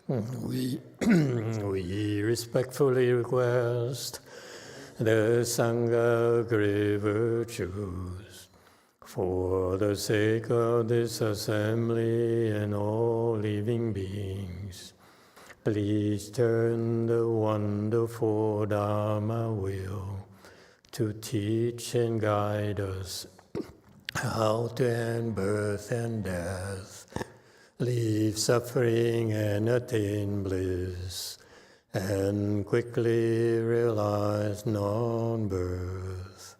We respectfully request the Sangha great virtues for the sake of this assembly and all living beings. Please turn the wonderful Dharma wheel to teach and guide us how to end birth and death, leave suffering and attain bliss, and quickly realize non-birth.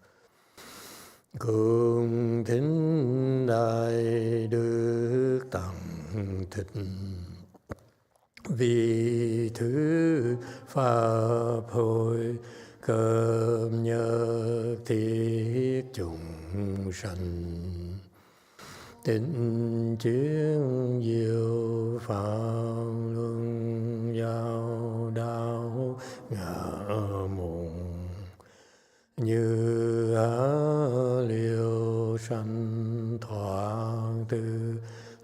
Cung thính Đại Đức Tăng Thích vì thứ Pháp hội cập nhật thiết chúng sanh. Tịnh chuyên diệu phạm luân giao đạo ngã mùng như liêu sanh thoáng tư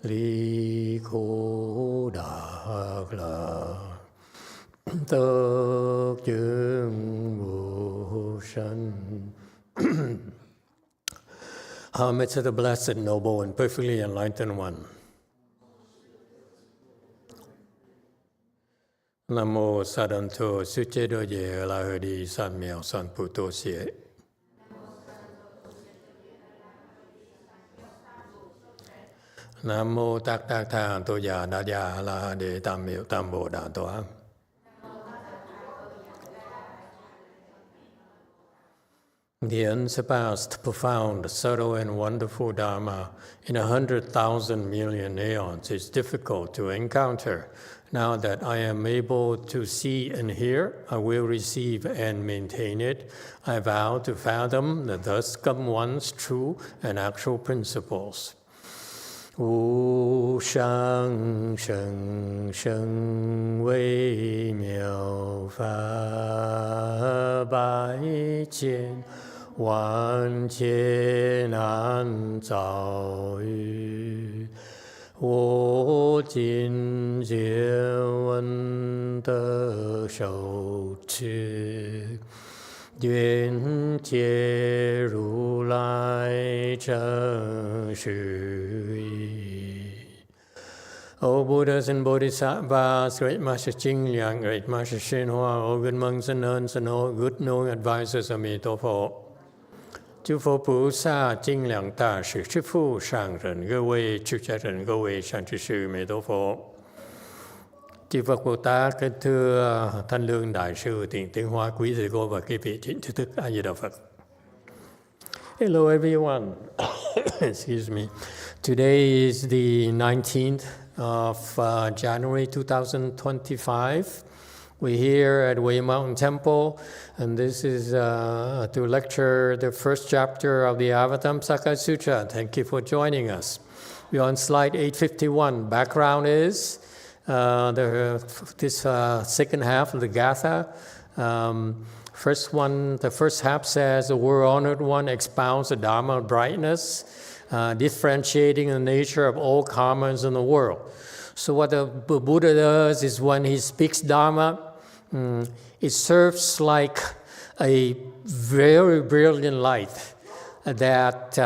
ly khổ đạt lạc tất chứng vô sanh. Homage to the Blessed, Noble, and Perfectly Enlightened One. Nam mô Sa Đan Thô Sư Chế Đô Dệ La Hơ Đi San Miao San Pu Tô Xie. Nam mô Tát Tát Thang Tô Già Đa Già La Ha Đề Tam Miệu Tam Bồ Đà Toa. The unsurpassed, profound, subtle, and wonderful Dharma in 100,000 million aeons is difficult to encounter. Now that I am able to see and hear, I will receive and maintain it. I vow to fathom the thus come one's true and actual principles. Wu shang sheng sheng wei miao fa bai qian万劫难遭遇，我今见闻得受持，愿解如来真实义。O Buddhas and Bodhisattvas, Great Master Ching Liang, Great Master YongHua, all good monks and nuns, and all good knowing advisors, Emitofuo. 诸佛菩萨、精良大士、师父、上人、各位出家人、各位善知识, Mê Tô Phổ. Chư Phật Bồ Tát, kính thưa Thanh Lương Đại sư, Tiền Tiến Hóa, quý thầy cô và quý vị thiện tri thức, A Di Đà Phật. Hello everyone. Excuse me. Today is the 19th of January 2025. We're here at Way Mountain Temple, and this is to lecture the first chapter of the Avatamsaka Sutra. Thank you for joining us. We're on slide 851. Background is this second half of the Gatha. The first half says, the World Honored One expounds the Dharma of brightness, differentiating the nature of all karmas in the world. So what the Buddha does is when he speaks Dharma, it serves like a very brilliant light that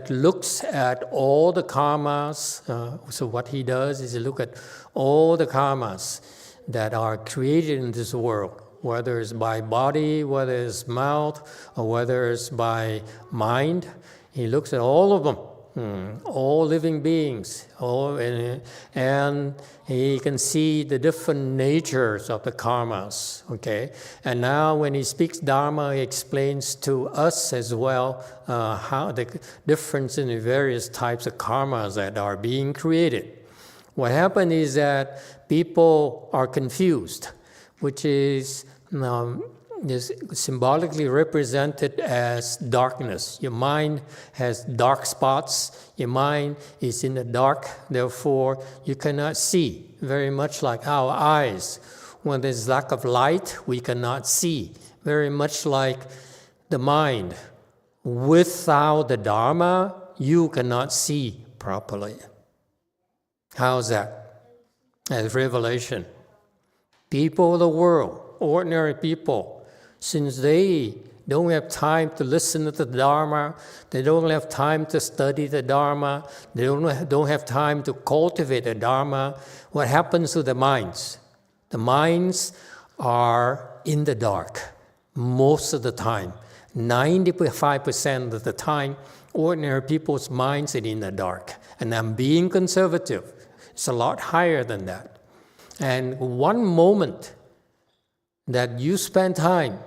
looks at all the karmas. So what he does is he look at all the karmas that are created in this world, whether it's by body, whether it's mouth, or whether it's by mind. He looks at all of them. All living beings, and he can see the different natures of the karmas, okay? And now when he speaks Dharma, he explains to us as well how the difference in the various types of karmas that are being created. What happened is that people are confused, which is symbolically represented as darkness. Your mind has dark spots. Your mind is in the dark. Therefore, you cannot see. Very much like our eyes. When there's lack of light, we cannot see. Very much like the mind. Without the Dharma, you cannot see properly. How's that? as revelation. People of the world, ordinary people, since they don't have time to listen to the Dharma, they don't have time to study the Dharma, they don't have time to cultivate the Dharma, what happens to the minds? The minds are in the dark most of the time. 95% of the time, ordinary people's minds are in the dark. And I'm being conservative. It's a lot higher than that. And one moment that you spend time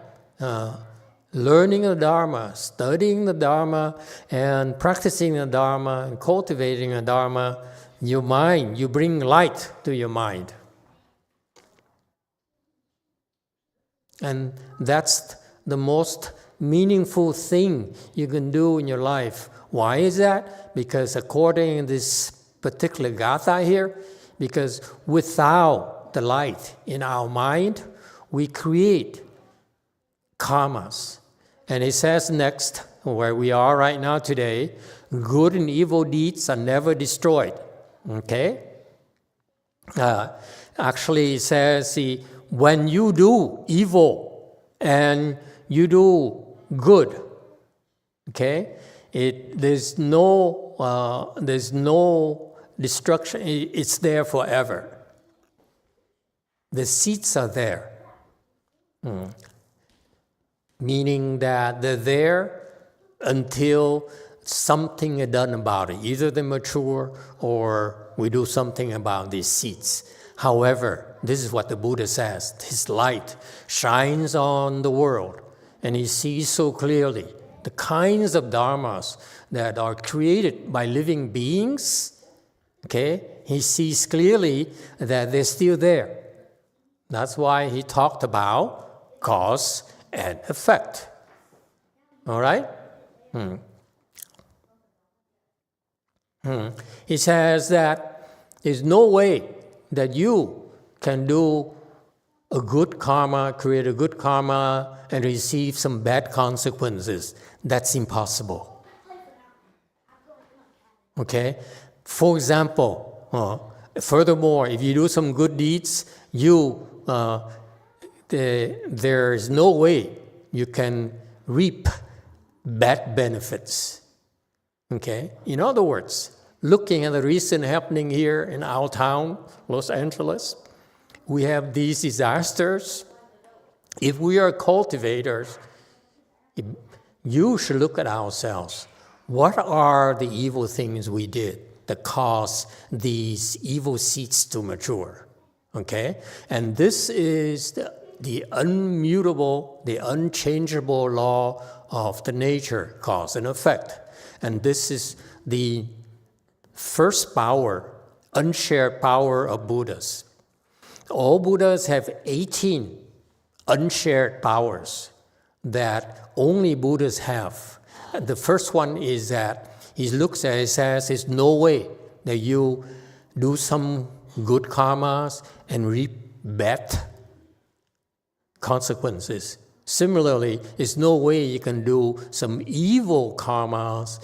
learning the Dharma, studying the Dharma, and practicing the Dharma, and cultivating the Dharma, your mind, you bring light to your mind. And that's the most meaningful thing you can do in your life. Why is that? Because according to this particular gatha here, because without the light in our mind, we create karmas. And it says next, where we are right now today, good and evil deeds are never destroyed. Okay? Actually, it says, see, when you do evil and you do good, okay, there's no destruction. It's there forever. The seeds are there, meaning that they're there until something is done about it. Either they mature or we do something about these seeds. However, this is what the Buddha says. His light shines on the world, and he sees so clearly the kinds of dharmas that are created by living beings. Okay, he sees clearly that they're still there. That's why he talked about cause and effect. All right? He says that there's no way that you can do a good karma, create a good karma, and receive some bad consequences. That's impossible. Okay? For example, furthermore, if you do some good deeds, there is no way you can reap bad benefits. Okay? In other words, looking at the recent happening here in our town, Los Angeles, we have these disasters. If we are cultivators, you should look at ourselves. What are the evil things we did that caused these evil seeds to mature? Okay? And this is the unmutable, the unchangeable law of the nature, cause and effect. And this is the first power, unshared power of Buddhas. All Buddhas have 18 unshared powers that only Buddhas have. And the first one is that he looks at it and says, there's no way that you do some good karmas and reap bad consequences. Similarly, there's no way you can do some evil karmas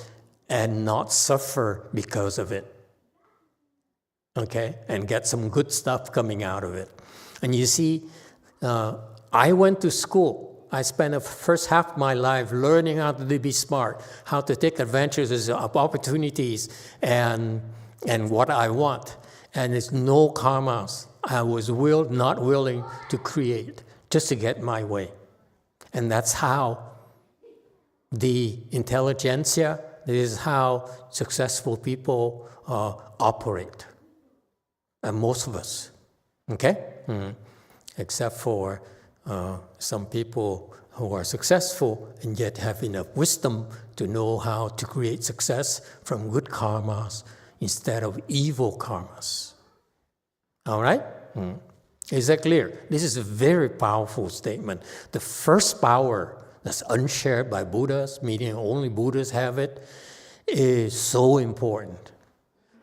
and not suffer because of it. Okay? And get some good stuff coming out of it. And you see, I went to school. I spent the first half of my life learning how to be smart, how to take advantage of opportunities and what I want. And it's no karmas I was not willing to create just to get my way. And that's how the intelligentsia, this is how successful people operate. And most of us, okay? Except for some people who are successful and yet have enough wisdom to know how to create success from good karmas instead of evil karmas. All right? Is that clear? This is a very powerful statement. The first power that's unshared by Buddhas, meaning only Buddhas have it, is so important.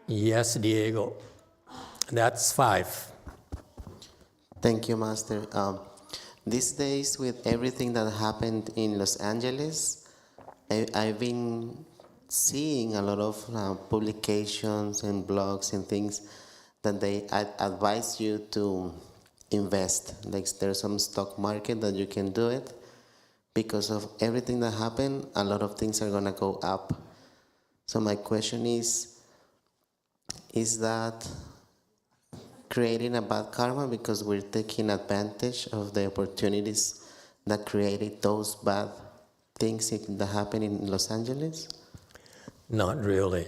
Yes, Diego. That's 5. Thank you, Master. These days, with everything that happened in Los Angeles, I've been seeing a lot of publications and blogs and things that they advise you to invest. Like there's some stock market that you can do it. Because of everything that happened, a lot of things are gonna go up. So my question is that creating a bad karma because we're taking advantage of the opportunities that created those bad things that happened in Los Angeles? Not really.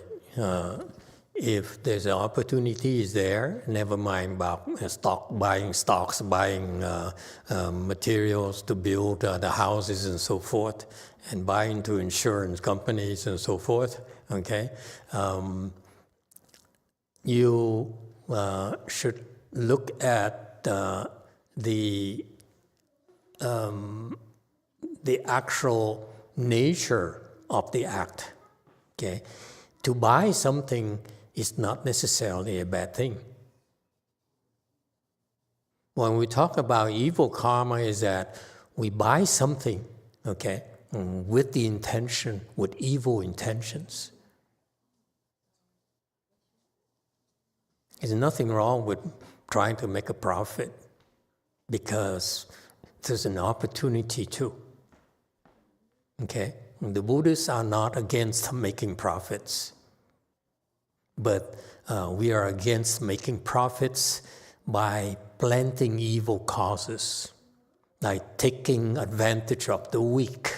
If there's an opportunity is there, never mind about buying stocks, buying materials to build the houses and so forth, and buying to insurance companies and so forth, okay? You should look at the actual nature of the act, okay? To buy something is not necessarily a bad thing. When we talk about evil karma is that we buy something, okay, with the intention, with evil intentions. There's nothing wrong with trying to make a profit because there's an opportunity too, okay? The Buddhists are not against making profits. But we are against making profits by planting evil causes, like taking advantage of the weak,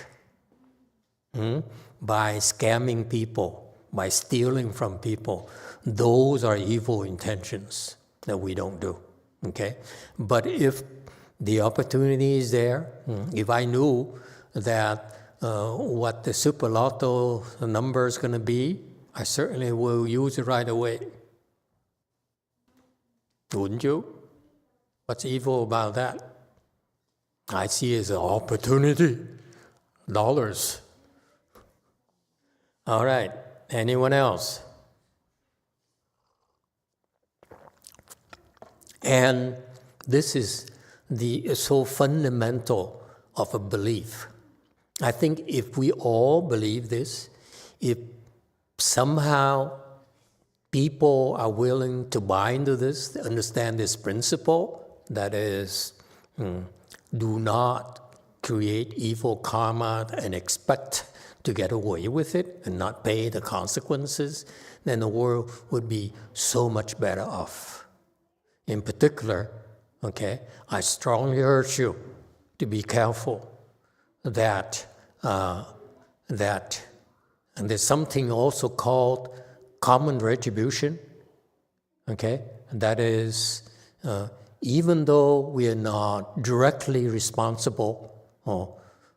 by scamming people, by stealing from people. Those are evil intentions that we don't do, okay? But if the opportunity is there, if I knew that what the Super Lotto number is going to be, I certainly will use it right away. Wouldn't you? What's evil about that? I see it as an opportunity. Dollars. All right. Anyone else? And this is so fundamental of a belief. I think if we all believe this, if somehow people are willing to buy into this, understand this principle, that is, do not create evil karma and expect to get away with it and not pay the consequences, then the world would be so much better off. In particular, okay, I strongly urge you to be careful that and there's something also called common retribution, okay? And that is, even though we are not directly responsible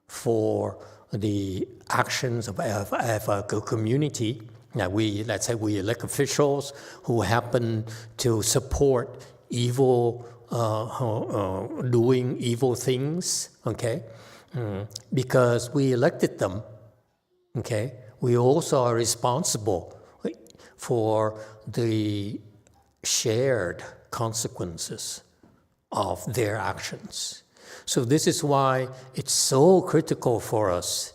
for the actions of a community, let's say we elect officials who happen to support evil, doing evil things, okay? Because we elected them, okay? We also are responsible for the shared consequences of their actions. So this is why it's so critical for us.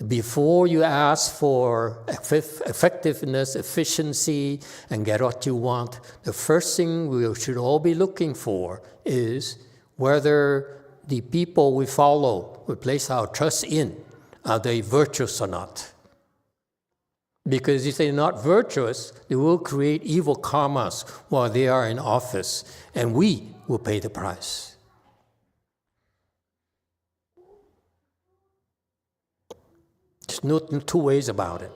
Before you ask for effectiveness, efficiency, and get what you want, the first thing we should all be looking for is whether the people we follow, we place our trust in, are they virtuous or not? Because if they're not virtuous, they will create evil karmas while they are in office, and we will pay the price. There's no two ways about it.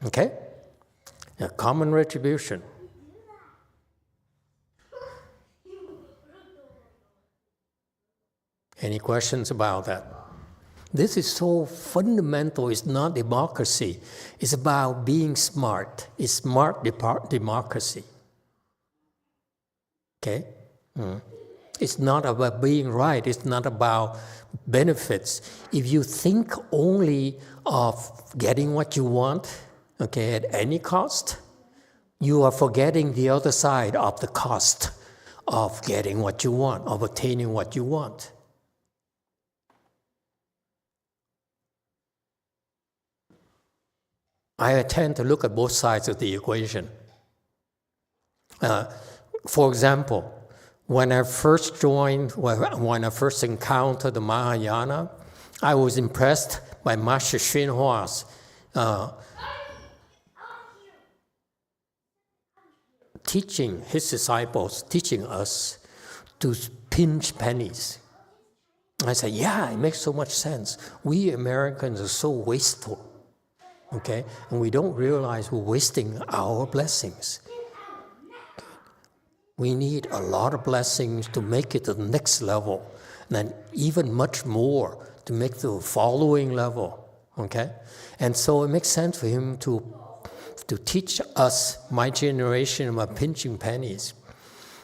Okay? A common retribution. Any questions about that? This is so fundamental. It's not democracy. It's about being smart. It's smart democracy. Okay? It's not about being right. It's not about benefits. If you think only of getting what you want, okay, at any cost, you are forgetting the other side of the cost of getting what you want, of attaining what you want. I tend to look at both sides of the equation. For example, when I first encountered the Mahayana, I was impressed by Master Xinhua's teaching his disciples, teaching us to pinch pennies. I said, yeah, it makes so much sense. We Americans are so wasteful, okay? And we don't realize we're wasting our blessings. We need a lot of blessings to make it to the next level, and then even much more to make the following level, okay? And so it makes sense for him to teach us, my generation, about pinching pennies.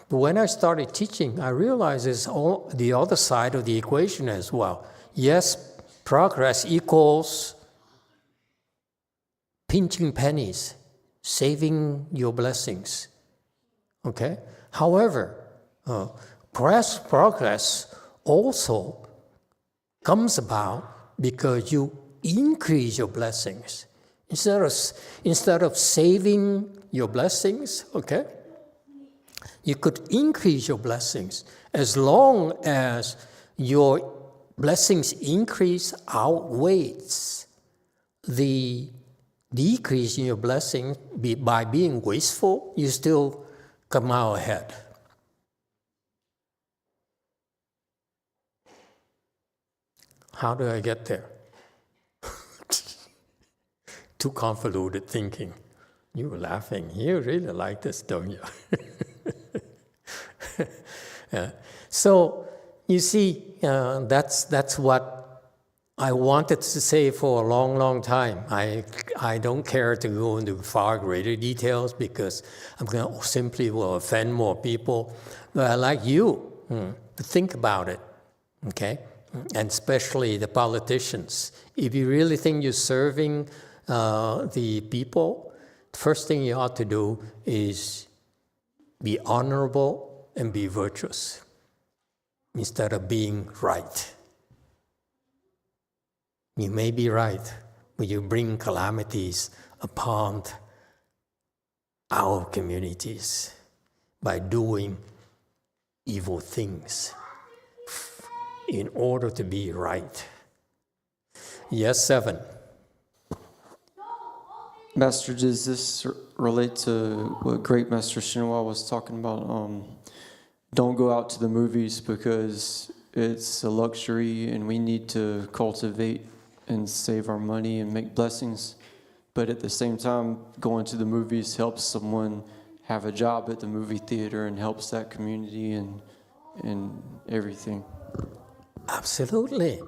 But when I started teaching, I realized there's all the other side of the equation as well. Yes, progress equals pinching pennies, saving your blessings, okay? However, progress also comes about because you increase your blessings. Instead of saving your blessings, okay, you could increase your blessings. As long as your blessings increase outweighs the decrease in your blessings by being wasteful, you still come out ahead. How do I get there? Too convoluted thinking. You were laughing. You really like this, don't you? Yeah. So you see, that's what I wanted to say for a long, long time. I don't care to go into far greater details because I'm going to simply will offend more people. But I like you to think about it, okay? And especially the politicians. If you really think you're serving the people, the first thing you ought to do is be honorable and be virtuous instead of being right. You may be right, but you bring calamities upon our communities by doing evil things in order to be right. Yes, 7. Master, does this relate to what Great Master Xinhua was talking about? Don't go out to the movies because it's a luxury and we need to cultivate and save our money and make blessings. But at the same time, going to the movies helps someone have a job at the movie theater and helps that community and everything. Absolutely.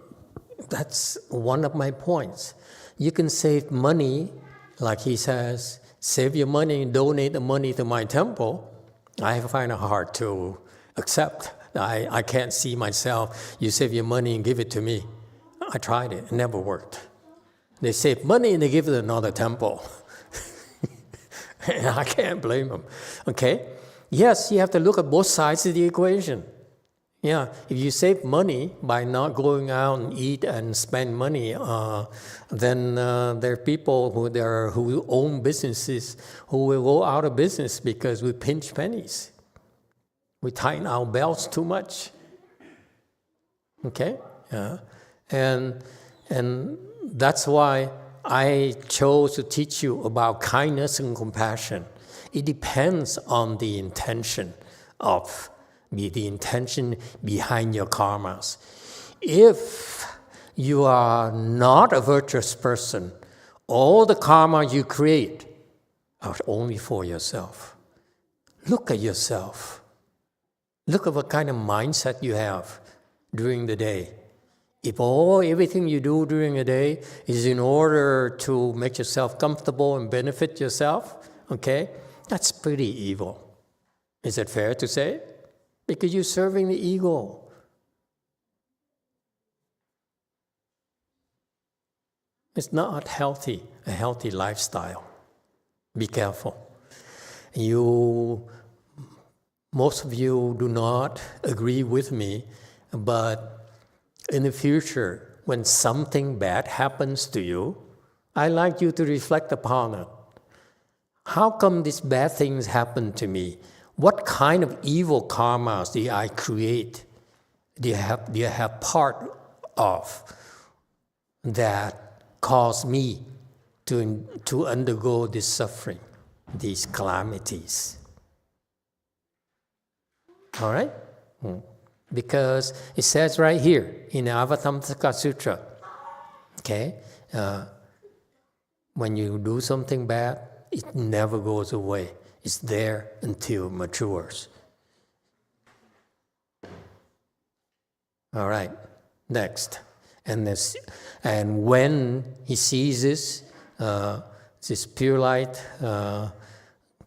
That's one of my points. You can save money, like he says, save your money and donate the money to my temple. I find it hard to accept. I can't see myself, you save your money and give it to me. I tried it never worked. They save money and they give it to another temple. And I can't blame them, okay? Yes, you have to look at both sides of the equation. Yeah, if you save money by not going out and eat and spend money, then there are people who own businesses who will go out of business because we pinch pennies. We tighten our belts too much. Okay? Yeah. And that's why I chose to teach you about kindness and compassion. It depends on the intention behind your karmas. If you are not a virtuous person, all the karma you create are only for yourself. Look at yourself. Look at what kind of mindset you have during the day. If everything you do during the day is in order to make yourself comfortable and benefit yourself, okay, that's pretty evil. Is it fair to say? Because you're serving the ego. It's not healthy, a healthy lifestyle. Be careful. Most of you do not agree with me, but in the future, when something bad happens to you, I'd like you to reflect upon it. How come these bad things happen to me? what kind of evil karmas did I create? Do you have part of that caused me to undergo this suffering, these calamities? All right? Because it says right here in the Avatamsaka Sutra, okay, when you do something bad, it never goes away. It's there until it matures. All right, next. And when he sees this pure light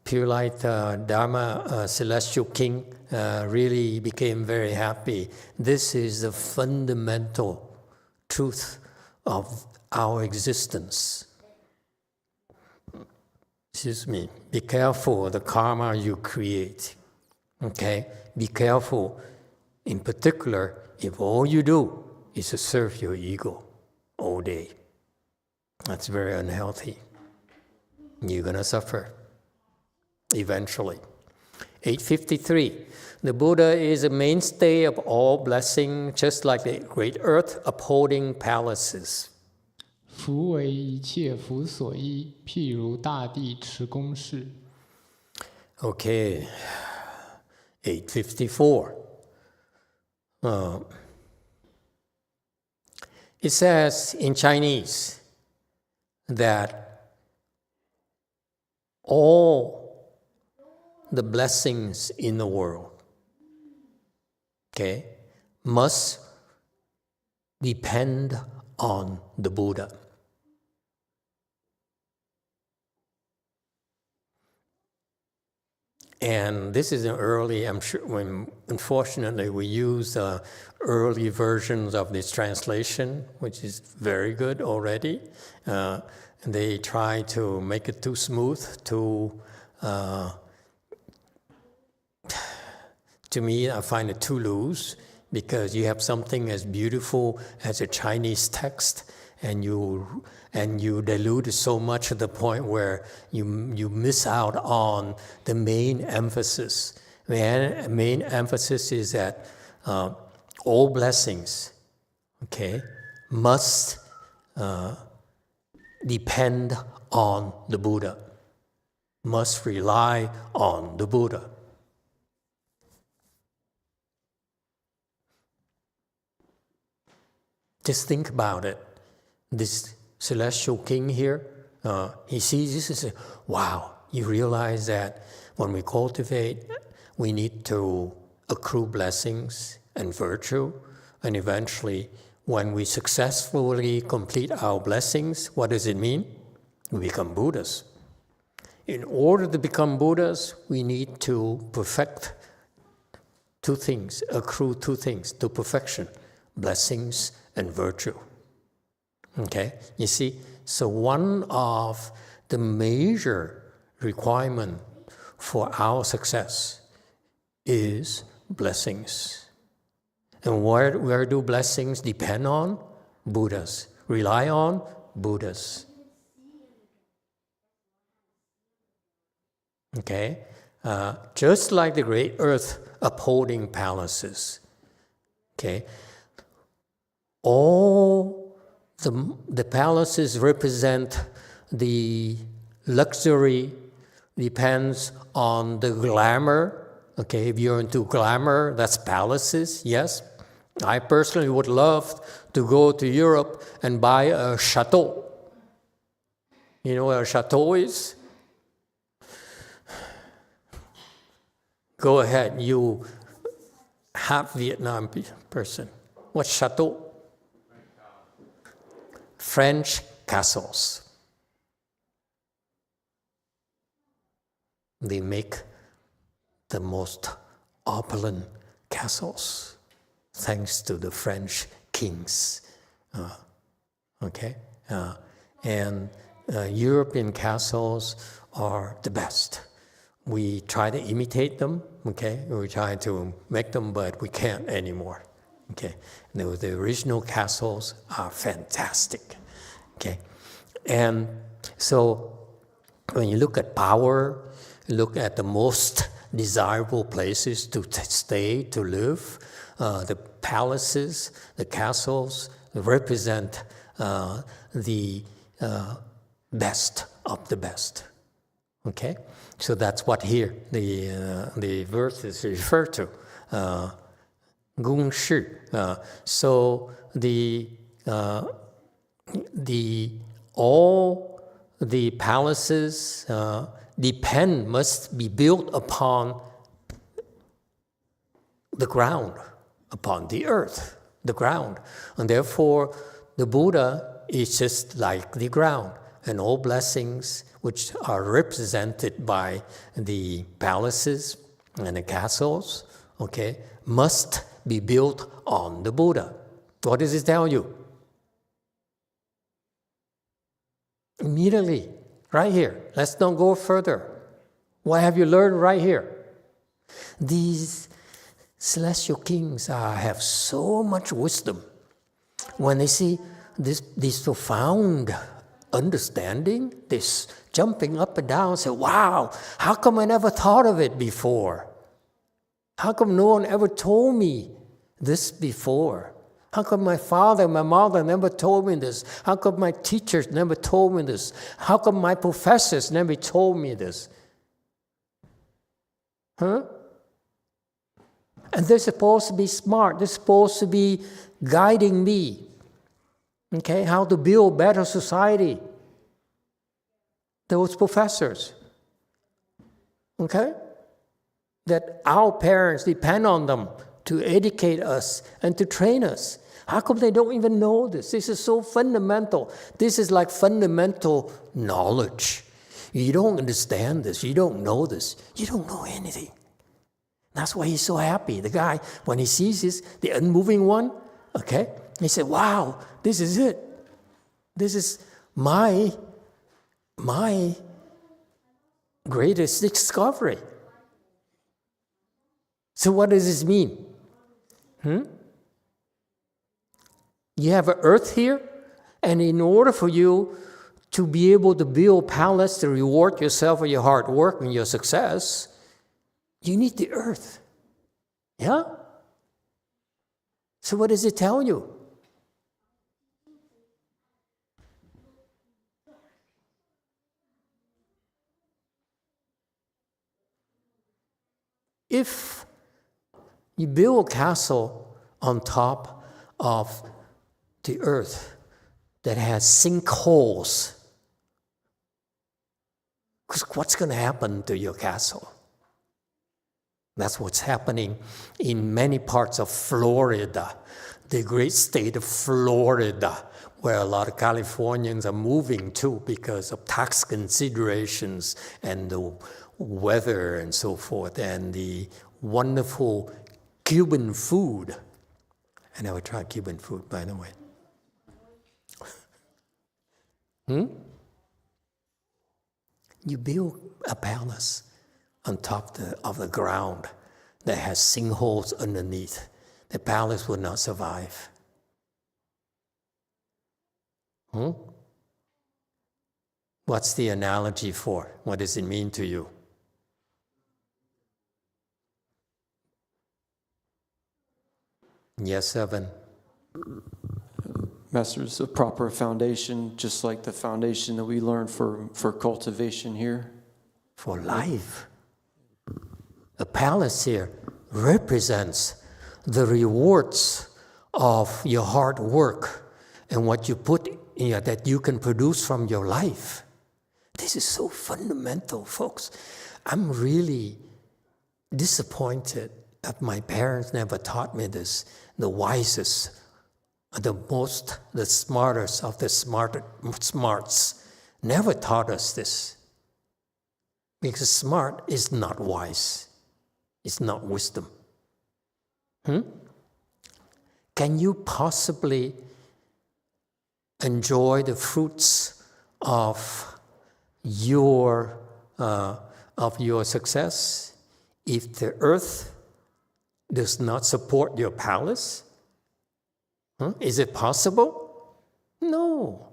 Dharma celestial king really became very happy. This is the fundamental truth of our existence. Excuse me. Be careful of the karma you create. Okay? Be careful, in particular, if all you do is to serve your ego all day. That's very unhealthy. You're going to suffer eventually. 853. The Buddha is a mainstay of all blessing, just like the great earth upholding palaces. 福为一切福所依，譬如大地持公事。 Okay, 854. It says in Chinese that all the blessings in the world, okay, must depend on the Buddha. And this is an early, I'm sure, unfortunately we use early versions of this translation, which is very good already. They try to make it too smooth, to me, I find it too loose, because you have something as beautiful as a Chinese text, and you dilute it so much to the point where you miss out on the main emphasis. The main emphasis is that all blessings, okay, must depend on the Buddha, must rely on the Buddha. Just think about it. This celestial king here, he sees this and says, wow, you realize that when we cultivate, we need to accrue blessings and virtue, and eventually, when we successfully complete our blessings, what does it mean? We become Buddhas. In order to become Buddhas, we need to perfect two things, accrue two things to perfection, blessings and virtue. Okay, you see, so one of the major requirements for our success is blessings. And where do blessings depend on? Buddhas. Rely on? Buddhas. Okay, just like the great earth upholding palaces. Okay, all the palaces represent the luxury, depends on the glamour. Okay, if you're into glamour, that's palaces, yes. I personally would love to go to Europe and buy a chateau. You know what a chateau is? Go ahead, you half Vietnam person. What's chateau? French castles. They make the most opulent castles, thanks to the French kings. And European castles are the best. We try to imitate them, okay? We try to make them, but we can't anymore. Okay, the original castles are fantastic. Okay, and so when you look at power, look at the most desirable places to stay, to live. The palaces, the castles represent the best of the best. Okay? So that's what here the verse is referred to. Gung Shi. So all the palaces must be built upon the ground, upon the earth, the ground. And therefore, the Buddha is just like the ground. And all blessings, which are represented by the palaces and the castles, okay, must be built on the Buddha. What does it tell you? Immediately, right here. Let's not go further. What have you learned right here? These celestial kings have so much wisdom. When they see this profound understanding, this jumping up and down, say, wow, how come I never thought of it before? How come no one ever told me this before? How come my father, my mother never told me this? How come my teachers never told me this? How come my professors never told me this? Huh? And they're supposed to be smart. They're supposed to be guiding me. Okay, how to build better society. Those professors. Okay? That our parents depend on them to educate us and to train us. How come they don't even know this? This is so fundamental. This is like fundamental knowledge. You don't understand this. You don't know this. You don't know anything. That's why he's so happy. The guy, when he sees this, the unmoving one, okay, he said, wow, this is it. This is my greatest discovery. So what does this mean? You have an earth here, and in order for you to be able to build a palace to reward yourself for your hard work and your success, you need the earth. Yeah? So what does it tell you? If you build a castle on top of the earth that has sinkholes, what's going to happen to your castle? That's what's happening in many parts of Florida, the great state of Florida, where a lot of Californians are moving to because of tax considerations and the weather and so forth, and the wonderful Cuban food. I never tried Cuban food, by the way. You build a palace on top of the ground that has sinkholes underneath. The palace will not survive. What's the analogy for? What does it mean to you? Yes, Evan. Master's a proper foundation, just like the foundation that we learn for cultivation here. For life. The palace here represents the rewards of your hard work and what you put in that you can produce from your life. This is so fundamental, folks. I'm really disappointed that my parents never taught me this. The wisest, the smartest of the smarts never taught us this. Because smart is not wise. It's not wisdom. Can you possibly enjoy the fruits of your success if the earth does not support your palace? Is it possible? No.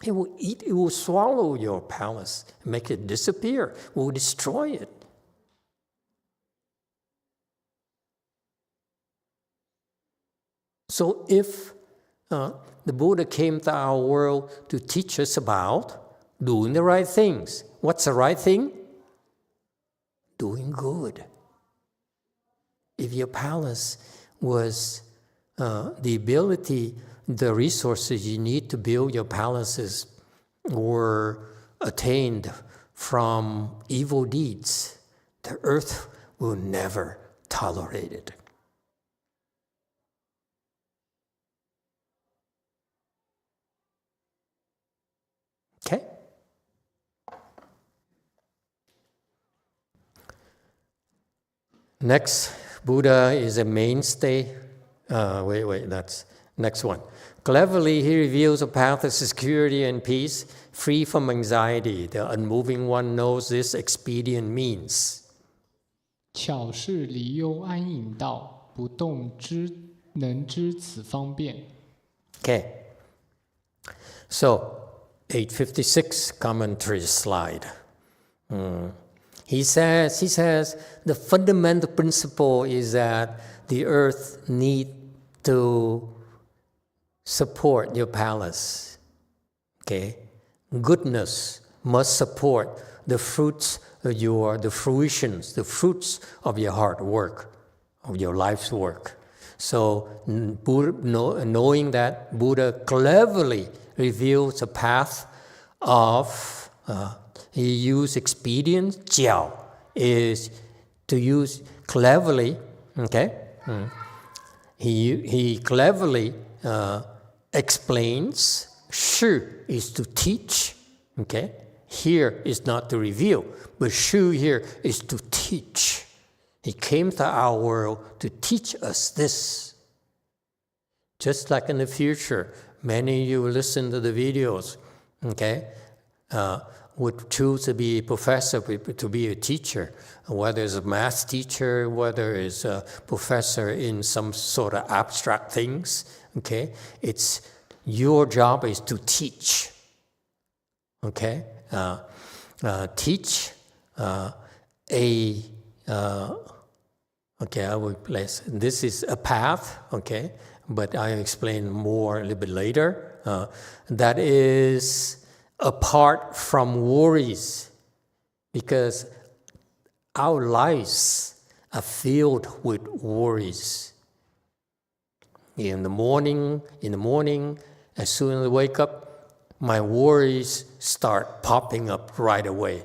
It will eat, it will swallow your palace, make it disappear, will destroy it. So if the Buddha came to our world to teach us about doing the right things, what's the right thing? Doing good. If your palace was the ability, the resources you need to build your palaces were attained from evil deeds, the earth will never tolerate it. Okay? Next, Buddha is a mainstay. That's next one. Cleverly, he reveals a path of security and peace, free from anxiety. The unmoving one knows this expedient means. 巧是离忧安隐道，不动能知此方便。 Okay. So, 856 commentary slide. He says the fundamental principle is that the earth need to support your palace. Okay? Goodness must support the fruits of the fruitions, the fruits of your hard work, of your life's work. So, knowing that, Buddha cleverly reveals a path of, he used expedience, jiao, is to use cleverly, okay? He cleverly explains, shi is to teach, okay? Here is not to reveal, but shu here is to teach. He came to our world to teach us this. Just like in the future, many of you listen to the videos, okay, would choose to be a professor, to be a teacher, whether it's a math teacher, whether it's a professor in some sort of abstract things, okay? It's your job is to teach, okay? Teach okay, I will place, this is a path, okay? But I'll explain more a little bit later. That is apart from worries, because our lives are filled with worries. In the morning, as soon as I wake up, my worries start popping up right away.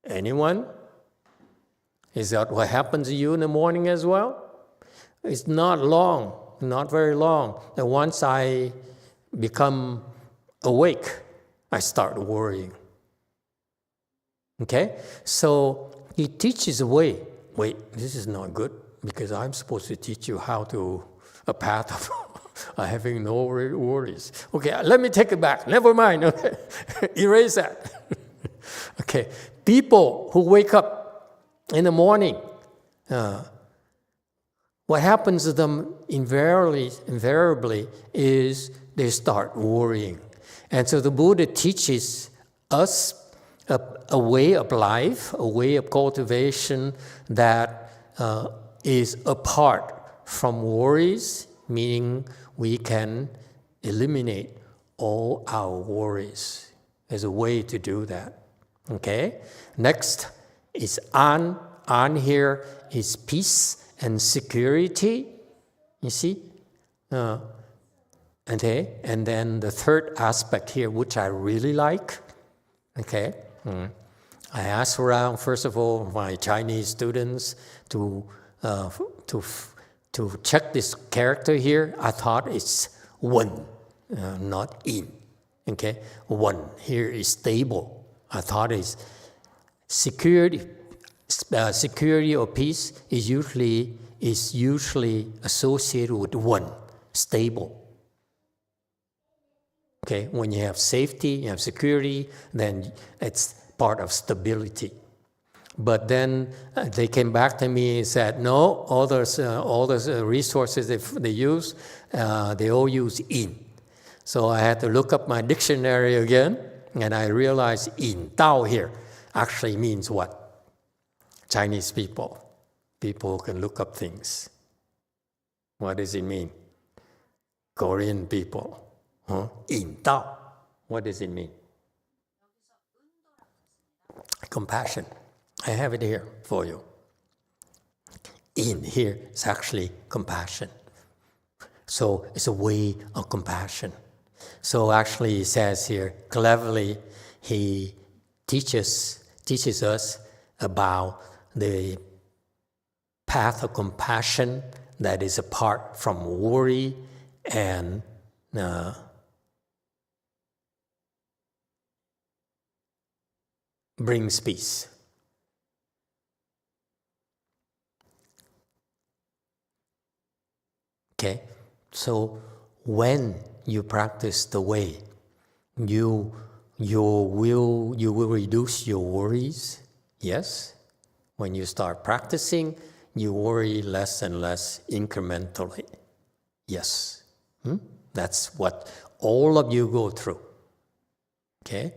Anyone? Is that what happens to you in the morning as well? It's not long, not very long. And once I become awake, I start worrying. Okay? So he teaches a way. Wait, this is not good, because I'm supposed to teach you how to, a path of having no worries. Okay, let me take it back. Never mind. Okay? Erase that. Okay, people who wake up in the morning, what happens to them invariably is they start worrying. And so the Buddha teaches us a way of life, a way of cultivation that is apart from worries, meaning we can eliminate all our worries. There's a way to do that. Okay? Next is an. An here is peace and security. You see? Okay? And then the third aspect here, which I really like. Okay? I asked around, first of all, my Chinese students to check this character here. I thought it's one, not in. Okay? One here is stable. I thought it's security. Security or peace is usually associated with one, stable. Okay, when you have safety, you have security, then it's part of stability. But then they came back to me and said, no, all those resources they use, they all use in. So I had to look up my dictionary again, and I realized in, Tao here, actually means what? Chinese people who can look up things. What does it mean? Korean people. Huh? 引导. What does it mean? Compassion. I have it here for you. In here is actually compassion. So it's a way of compassion. So actually it says here, cleverly, he teaches us about the path of compassion that is apart from worry and brings peace. Okay, so when you practice the way, you will reduce your worries. Yes, when you start practicing, you worry less and less incrementally. Yes, that's what all of you go through. Okay,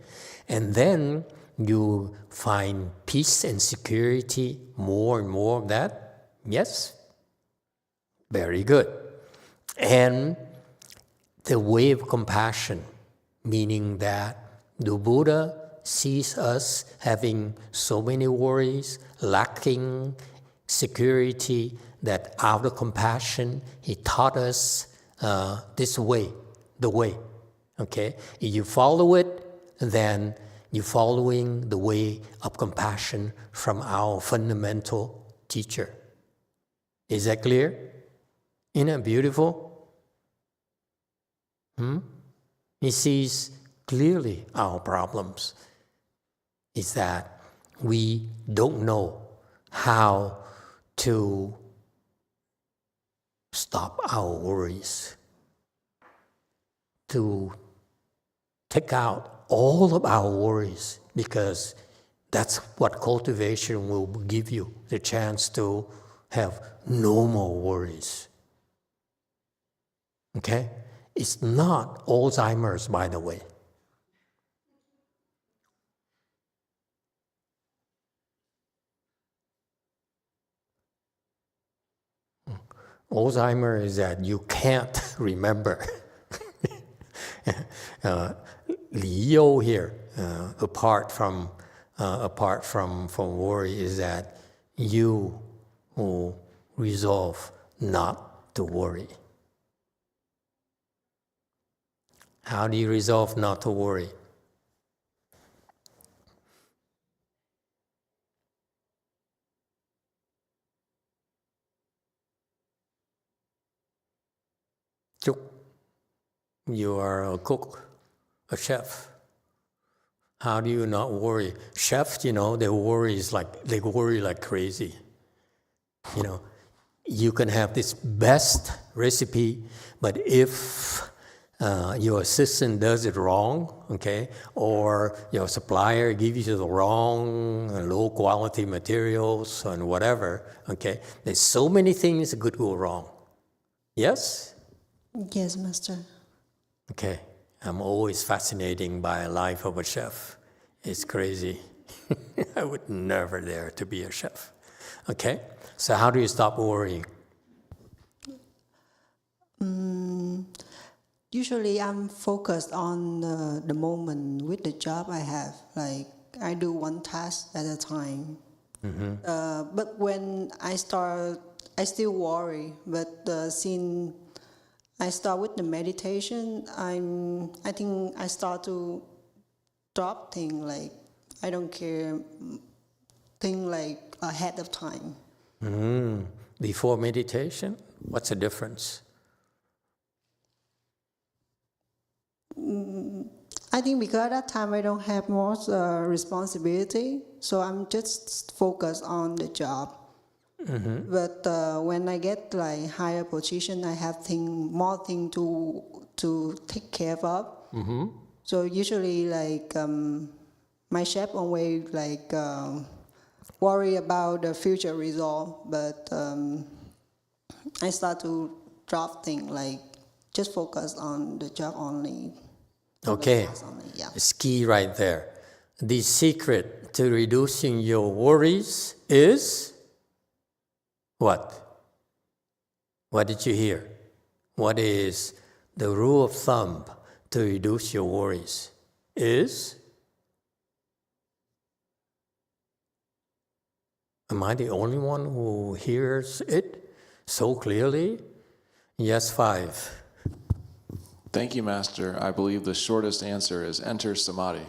and then you find peace and security, more and more of that. Yes, very good. And the way of compassion, meaning that the Buddha sees us having so many worries, lacking security, that out of compassion, he taught us this way, the way. Okay? If you follow it, then you're following the way of compassion from our fundamental teacher. Is that clear? Isn't that beautiful? He sees clearly our problems. Is that we don't know how to stop our worries, to take out all of our worries, because that's what cultivation will give you, the chance to have no more worries. Okay? It's not Alzheimer's, by the way. Alzheimer's is that you can't remember. Li Yo here, apart from worry, is that you will resolve not to worry. How do you resolve not to worry? Chúc, you are a cook, a chef. How do you not worry? Chefs, they worry like crazy. You can have this best recipe, but if your assistant does it wrong, okay, or your supplier gives you the wrong low quality materials and whatever, okay, there's so many things that could go wrong. Yes? Yes, Master. Okay. I'm always fascinated by the life of a chef. It's crazy. I would never dare to be a chef. Okay? So how do you stop worrying? Usually I'm focused on the moment with the job I have. Like I do one task at a time. But when I start, I still worry. But since I start with the meditation, I think I start to drop things, like I don't care, things like ahead of time. Before meditation, what's the difference? I think because at that time I don't have more responsibility, so I'm just focused on the job. But when I get like higher position, I have more thing to take care of. So usually like my chef always like worry about the future result, but I start to drop things, like just focus on the job only. Okay, it's key right there. The secret to reducing your worries is what? What did you hear? What is the rule of thumb to reduce your worries is? Am I the only one who hears it so clearly? Yes, 5. Thank you, Master. I believe the shortest answer is enter samadhi.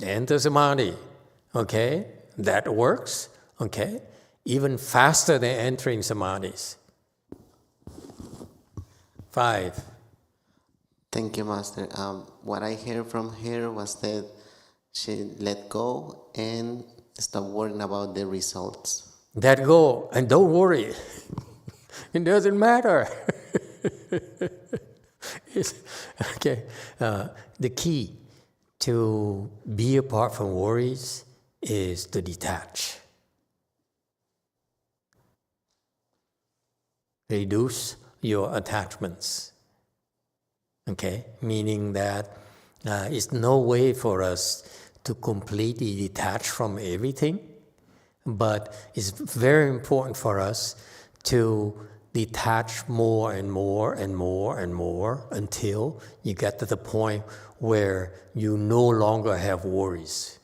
Enter samadhi. Okay, that works. Okay, even faster than entering samadhis. 5. Thank you, Master. What I heard from her was that she let go and stop worrying about the results. Let go and don't worry. It doesn't matter. Okay, the key to be apart from worries is to detach. Reduce your attachments. Okay, meaning that it's no way for us to completely detach from everything, but it's very important for us to detach more and more and more and more until you get to the point where you no longer have worries.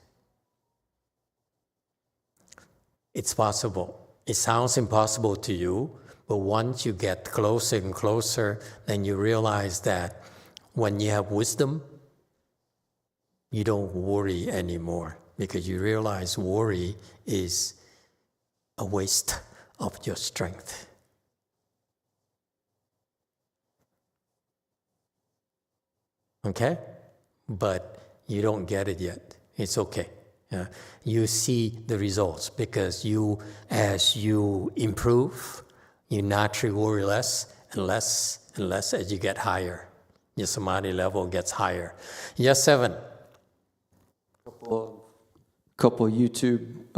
It's possible. It sounds impossible to you, but once you get closer and closer, then you realize that when you have wisdom, you don't worry anymore because you realize worry is a waste of your strength. Okay? But you don't get it yet. It's okay. You see the results because as you improve, you naturally worry less and less and less as you get higher. Your samadhi level gets higher. Yes, 7. Couple YouTube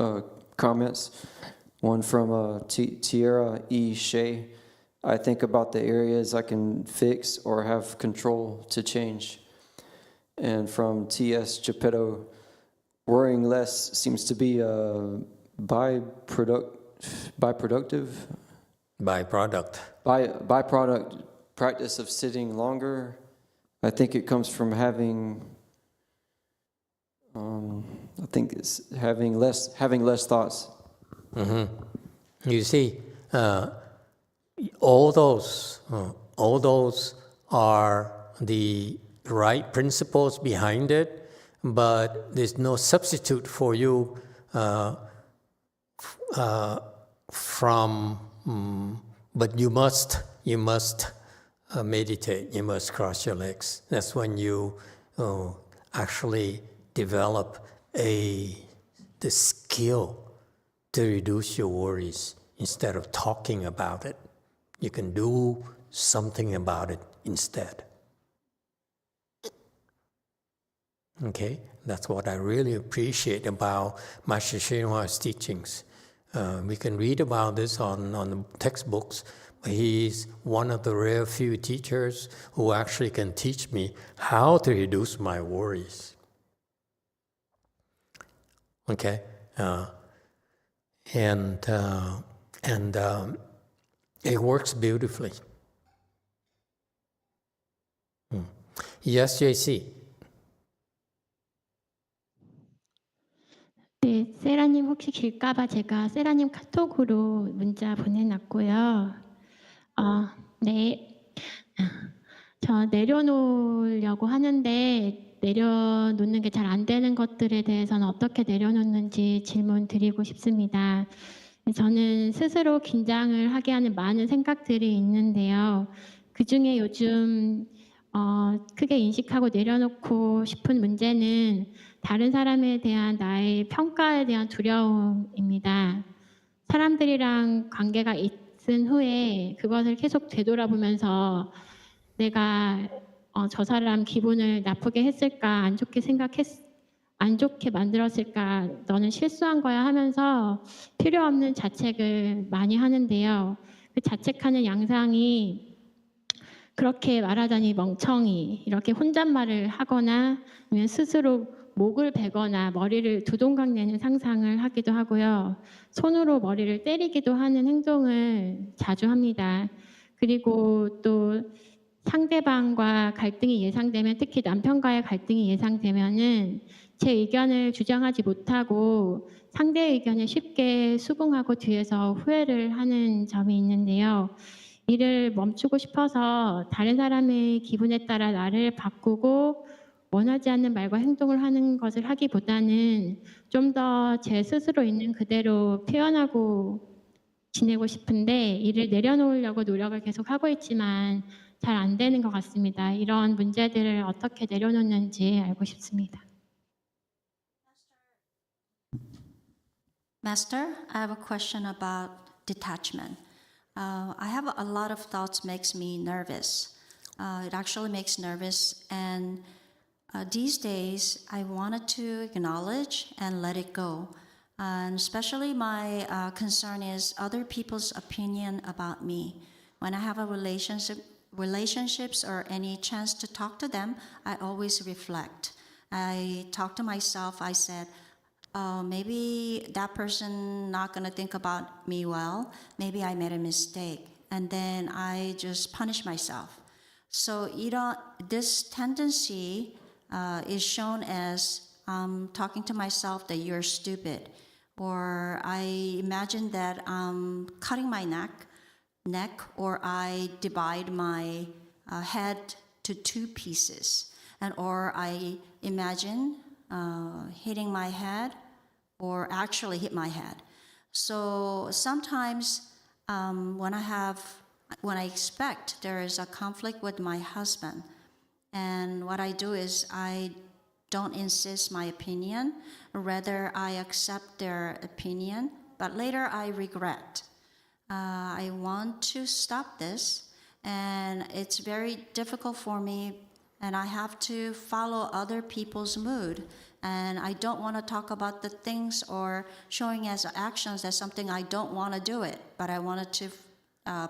comments. One from Tierra E. Shea. I think about the areas I can fix or have control to change. And from T.S. Geppetto, worrying less seems to be a byproduct practice of sitting longer. I think it comes from having less thoughts. Mm-hmm. You see, all those are the right principles behind it, but there's no substitute for you but you must meditate. You must cross your legs. That's when you actually develop the skill to reduce your worries instead of talking about it. You can do something about it instead. Okay, that's what I really appreciate about Master YongHua's teachings. We can read about this on the textbooks, but he's one of the rare few teachers who actually can teach me how to reduce my worries. Okay, and it works beautifully. Yes, JC. 네, 세라님 혹시 길까봐 제가 세라님 카톡으로 문자 보내놨고요. 네, 저 내려놓으려고 하는데 내려놓는 게 잘 안 되는 것들에 대해서는 어떻게 내려놓는지 질문 드리고 싶습니다. 저는 스스로 긴장을 하게 하는 많은 생각들이 있는데요. 그중에 요즘 크게 인식하고 내려놓고 싶은 문제는 다른 사람에 대한 나의 평가에 대한 두려움입니다. 사람들이랑 관계가 있은 후에 그것을 계속 되돌아보면서 내가 저 사람 기분을 나쁘게 했을까, 안 좋게 만들었을까, 너는 실수한 거야 하면서 필요 없는 자책을 많이 하는데요. 그 자책하는 양상이 그렇게 말하자니 멍청이, 이렇게 혼잣말을 하거나 아니면 스스로 목을 베거나 머리를 두동강 내는 상상을 하기도 하고요. 손으로 머리를 때리기도 하는 행동을 자주 합니다. 그리고 또 상대방과 갈등이 예상되면, 특히 남편과의 갈등이 예상되면은 제 의견을 주장하지 못하고 상대 의견에 쉽게 수긍하고 뒤에서 후회를 하는 점이 있는데요. 이를 멈추고 싶어서 다른 사람의 기분에 따라 나를 바꾸고 원하지 않는 말과 행동을 하는 것을 하기보다는 좀 더 제 스스로 있는 그대로 표현하고 지내고 싶은데 이를 내려놓으려고 노력을 계속 하고 있지만 잘 안 되는 것 같습니다. 이런 문제들을 어떻게 내려놓는지 알고 싶습니다. Master, I have a question about detachment. I have a lot of thoughts makes me nervous. It actually makes nervous, and these days I wanted to acknowledge and let it go. And especially my concern is other people's opinion about me. When I have a relationships or any chance to talk to them, I always reflect. I talk to myself. I said, maybe that person not gonna think about me well. Maybe I made a mistake, and then I just punish myself. So this tendency is shown as talking to myself that you're stupid, or I imagine that I'm cutting my neck, or I divide my head to two pieces, or I imagine hitting my head, or actually hit my head. So sometimes when I expect there is a conflict with my husband, and what I do is I don't insist my opinion, rather I accept their opinion, but later I regret. I want to stop this, and it's very difficult for me, and I have to follow other people's mood, and I don't want to talk about the things or showing as actions as something I don't want to do it, but I wanted to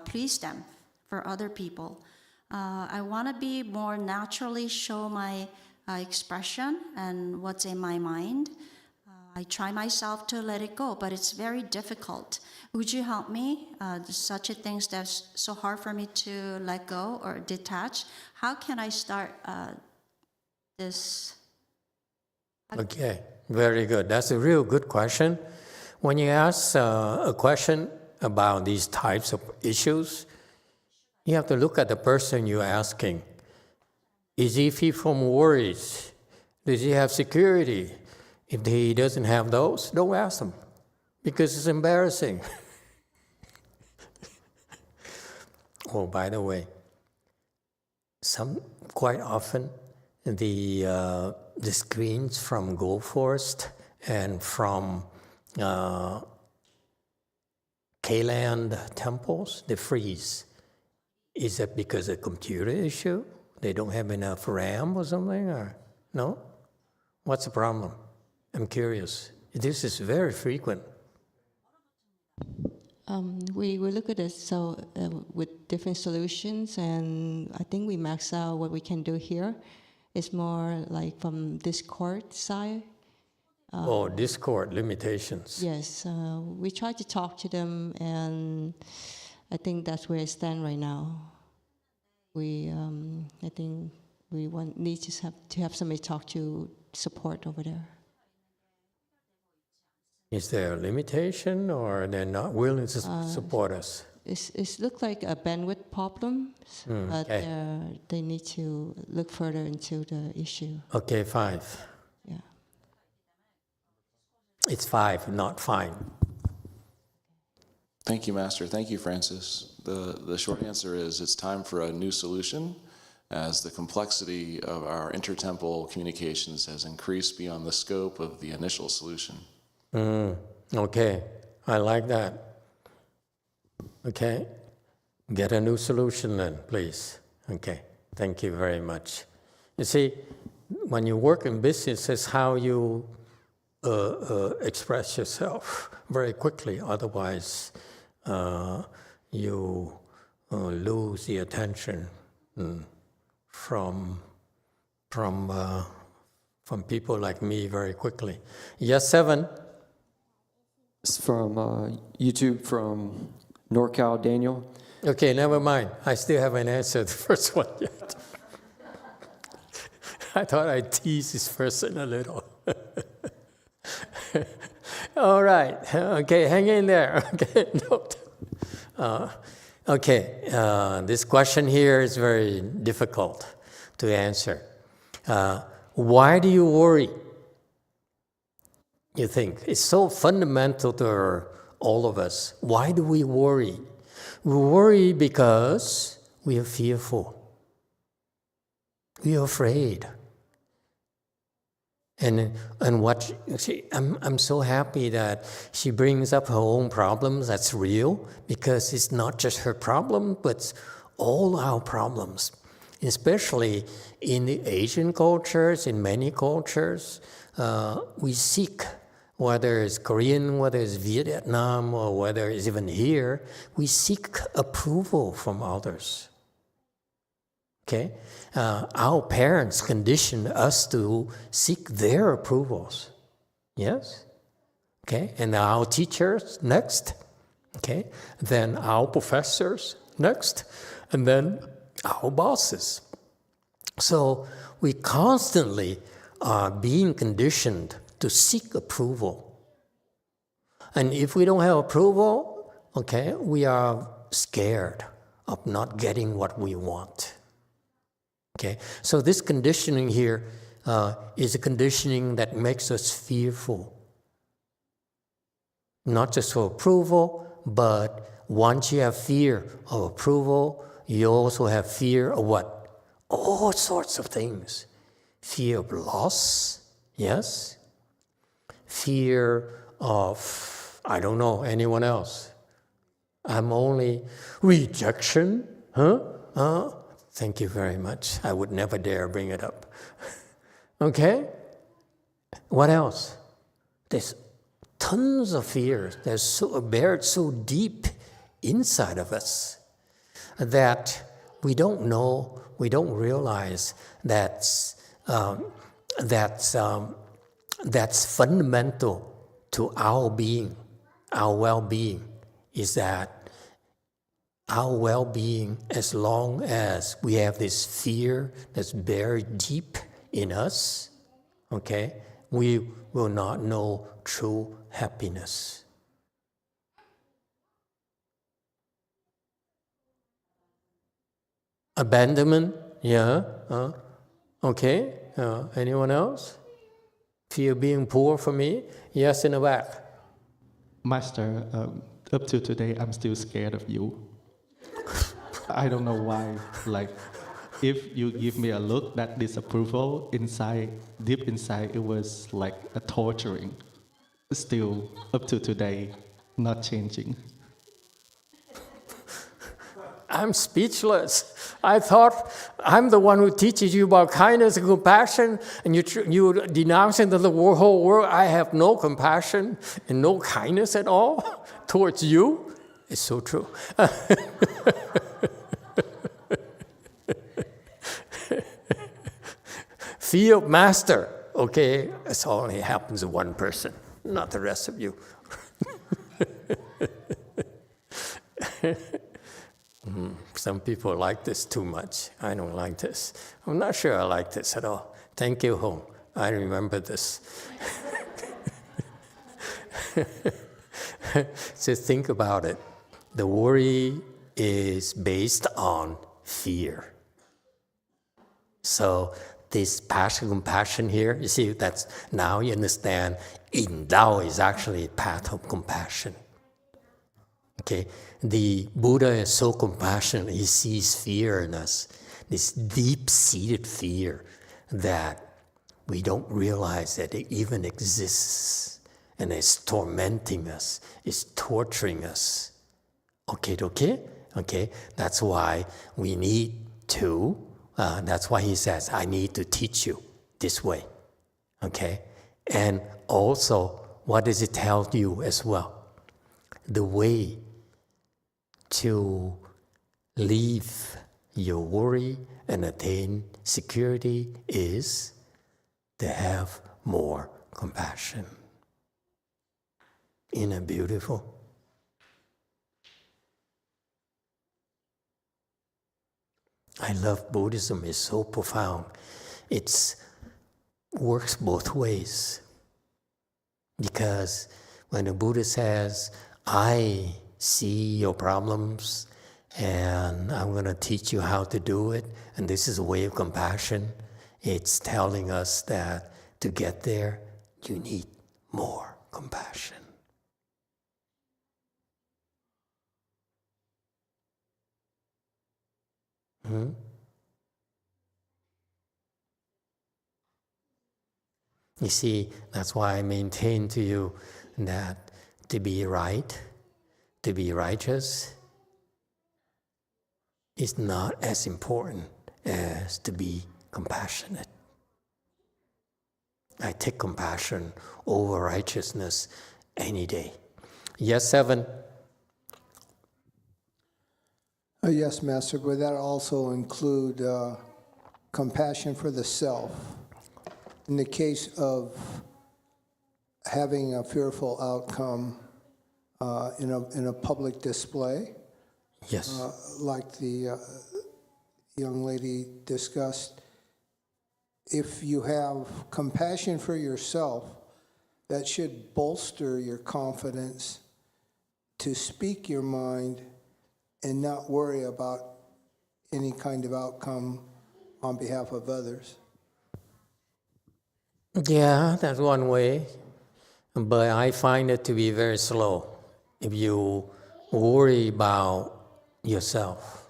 please them for other people. I want to be more naturally show my expression and what's in my mind. I try myself to let it go, but it's very difficult. Would you help me? Such a thing that's so hard for me to let go or detach. How can I start this? Okay, very good. That's a real good question. When you ask a question about these types of issues, you have to look at the person you're asking. Is he free from worries? Does he have security? If he doesn't have those, don't ask him, because it's embarrassing. Oh, by the way, quite often the screens from Gold Forest and from K-Land temples, they freeze. Is that because of a computer issue? They don't have enough RAM or something? Or no? What's the problem? I'm curious. This is very frequent. We look at this with different solutions, and I think we max out what we can do here. It's more like from Discord side. Discord limitations. Yes, we try to talk to them, and I think that's where I stand right now. I think we need to have somebody talk to support over there. Is there a limitation, or they're not willing to support us? It looks like a bandwidth problem, but they need to look further into the issue. Okay, 5. Yeah. It's 5, not fine. Thank you, Master. Thank you, Francis. The short answer is it's time for a new solution, as the complexity of our intertemple communications has increased beyond the scope of the initial solution. Okay, I like that. Okay, get a new solution then, please. Okay, thank you very much. You see, when you work in business, it's how you express yourself very quickly. Otherwise, you lose the attention from people like me very quickly. Yes, 7. It's from YouTube from NorCal Daniel. Okay, never mind. I still haven't answered the first one yet. I thought I'd tease this person a little. All right. Okay, hang in there. Okay, this question here is very difficult to answer. Why do you worry? You think it's so fundamental to all of us. Why do we worry? We worry because we are fearful. We are afraid. And what I'm so happy that she brings up her own problems. That's real, because it's not just her problem, but all our problems. Especially in the Asian cultures, in many cultures, we seek, whether it's Korean, whether it's Vietnam, or whether it's even here, we seek approval from others. Okay? Our parents conditioned us to seek their approvals. Yes? Okay? And our teachers next. Okay? Then our professors next. And then our bosses. So we constantly are being conditioned to seek approval. And if we don't have approval, okay, we are scared of not getting what we want. Okay, so this conditioning here is a conditioning that makes us fearful. Not just for approval, but once you have fear of approval, you also have fear of what? All sorts of things. Fear of loss, yes. Fear of, I don't know, anyone else. I'm only rejection, huh? Thank you very much. I would never dare bring it up. Okay? What else? There's tons of fears. They're buried so deep inside of us that we don't know, we don't realize that's fundamental to our being, our well-being, is that our well-being, as long as we have this fear that's buried deep in us, okay, we will not know true happiness. Abandonment, yeah, okay. Anyone else? Fear being poor for me? Yes, in the back. Master, up to today, I'm still scared of you. I don't know why. Like, if you give me a look, that disapproval inside, deep inside, it was like a torturing. Still, up to today, not changing. I'm speechless. I thought I'm the one who teaches you about kindness and compassion, and you denouncing to the whole world I have no compassion and no kindness at all towards you. It's so true. Fear of master, okay, that's only happens to one person, not the rest of you. Some people like this too much. I don't like this. I'm not sure I like this at all. Thank you, Hong. I remember this. So think about it. The worry is based on fear. So this passion, compassion here, you see, that's now you understand. In Tao is actually a path of compassion. Okay, the Buddha is so compassionate. He sees fear in us, this deep-seated fear that we don't realize that it even exists, and it's tormenting us, it's torturing us. Okay. That's why we need to. That's why he says, "I need to teach you this way." Okay, and also, what does it tell you as well? The way to leave your worry and attain security is to have more compassion. Isn't it beautiful? I love Buddhism. It's so profound. It works both ways. Because when the Buddha says, I see your problems and I'm going to teach you how to do it, and this is a way of compassion, it's telling us that to get there, you need more compassion. You see, that's why I maintain to you that to be right, to be righteous, is not as important as to be compassionate. I take compassion over righteousness any day. Yes, Seven? Yes, Master, would that also include compassion for the self? In the case of having a fearful outcome in a public display, Yes. like the young lady discussed, if you have compassion for yourself, that should bolster your confidence to speak your mind and not worry about any kind of outcome on behalf of others. Yeah, that's one way, but I find it to be very slow if you worry about yourself.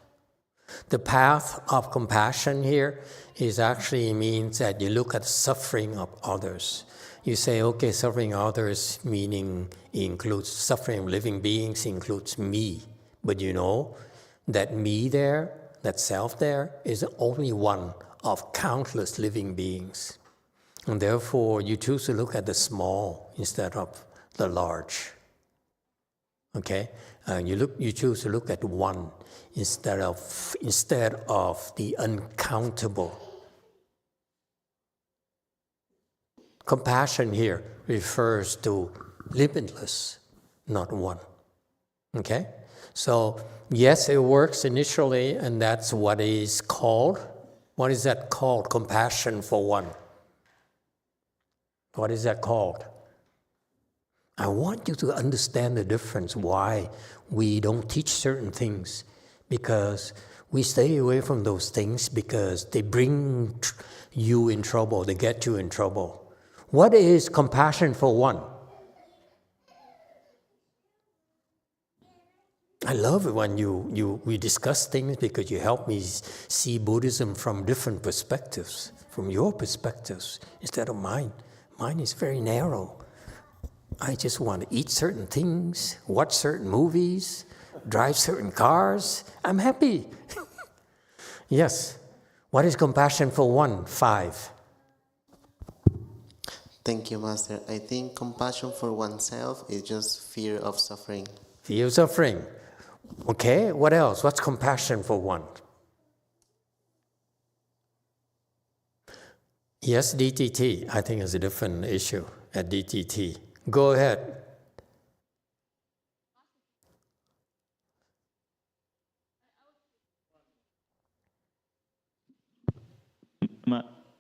The path of compassion here is actually means that you look at the suffering of others. You say, okay, suffering others, meaning includes suffering of living beings, includes me. But you know that me there, that self there, is only one of countless living beings. And therefore, you choose to look at the small instead of the large. Okay? You choose to look at one instead of the uncountable. Compassion here refers to limitless, not one. Okay? So, yes, it works initially, and that's what is called. What is that called? Compassion for one. What is that called? I want you to understand the difference, why we don't teach certain things. Because we stay away from those things because they bring you in trouble, they get you in trouble. What is compassion for one? I love it when we discuss things because you help me see Buddhism from different perspectives, from your perspectives, instead of mine. Mine is very narrow. I just want to eat certain things, watch certain movies, drive certain cars. I'm happy. Yes. What is compassion for one? 5. Thank you, Master. I think compassion for oneself is just fear of suffering. Fear of suffering. Okay, what else? What's compassion for one? Yes, DTT. I think it's a different issue at DTT. Go ahead.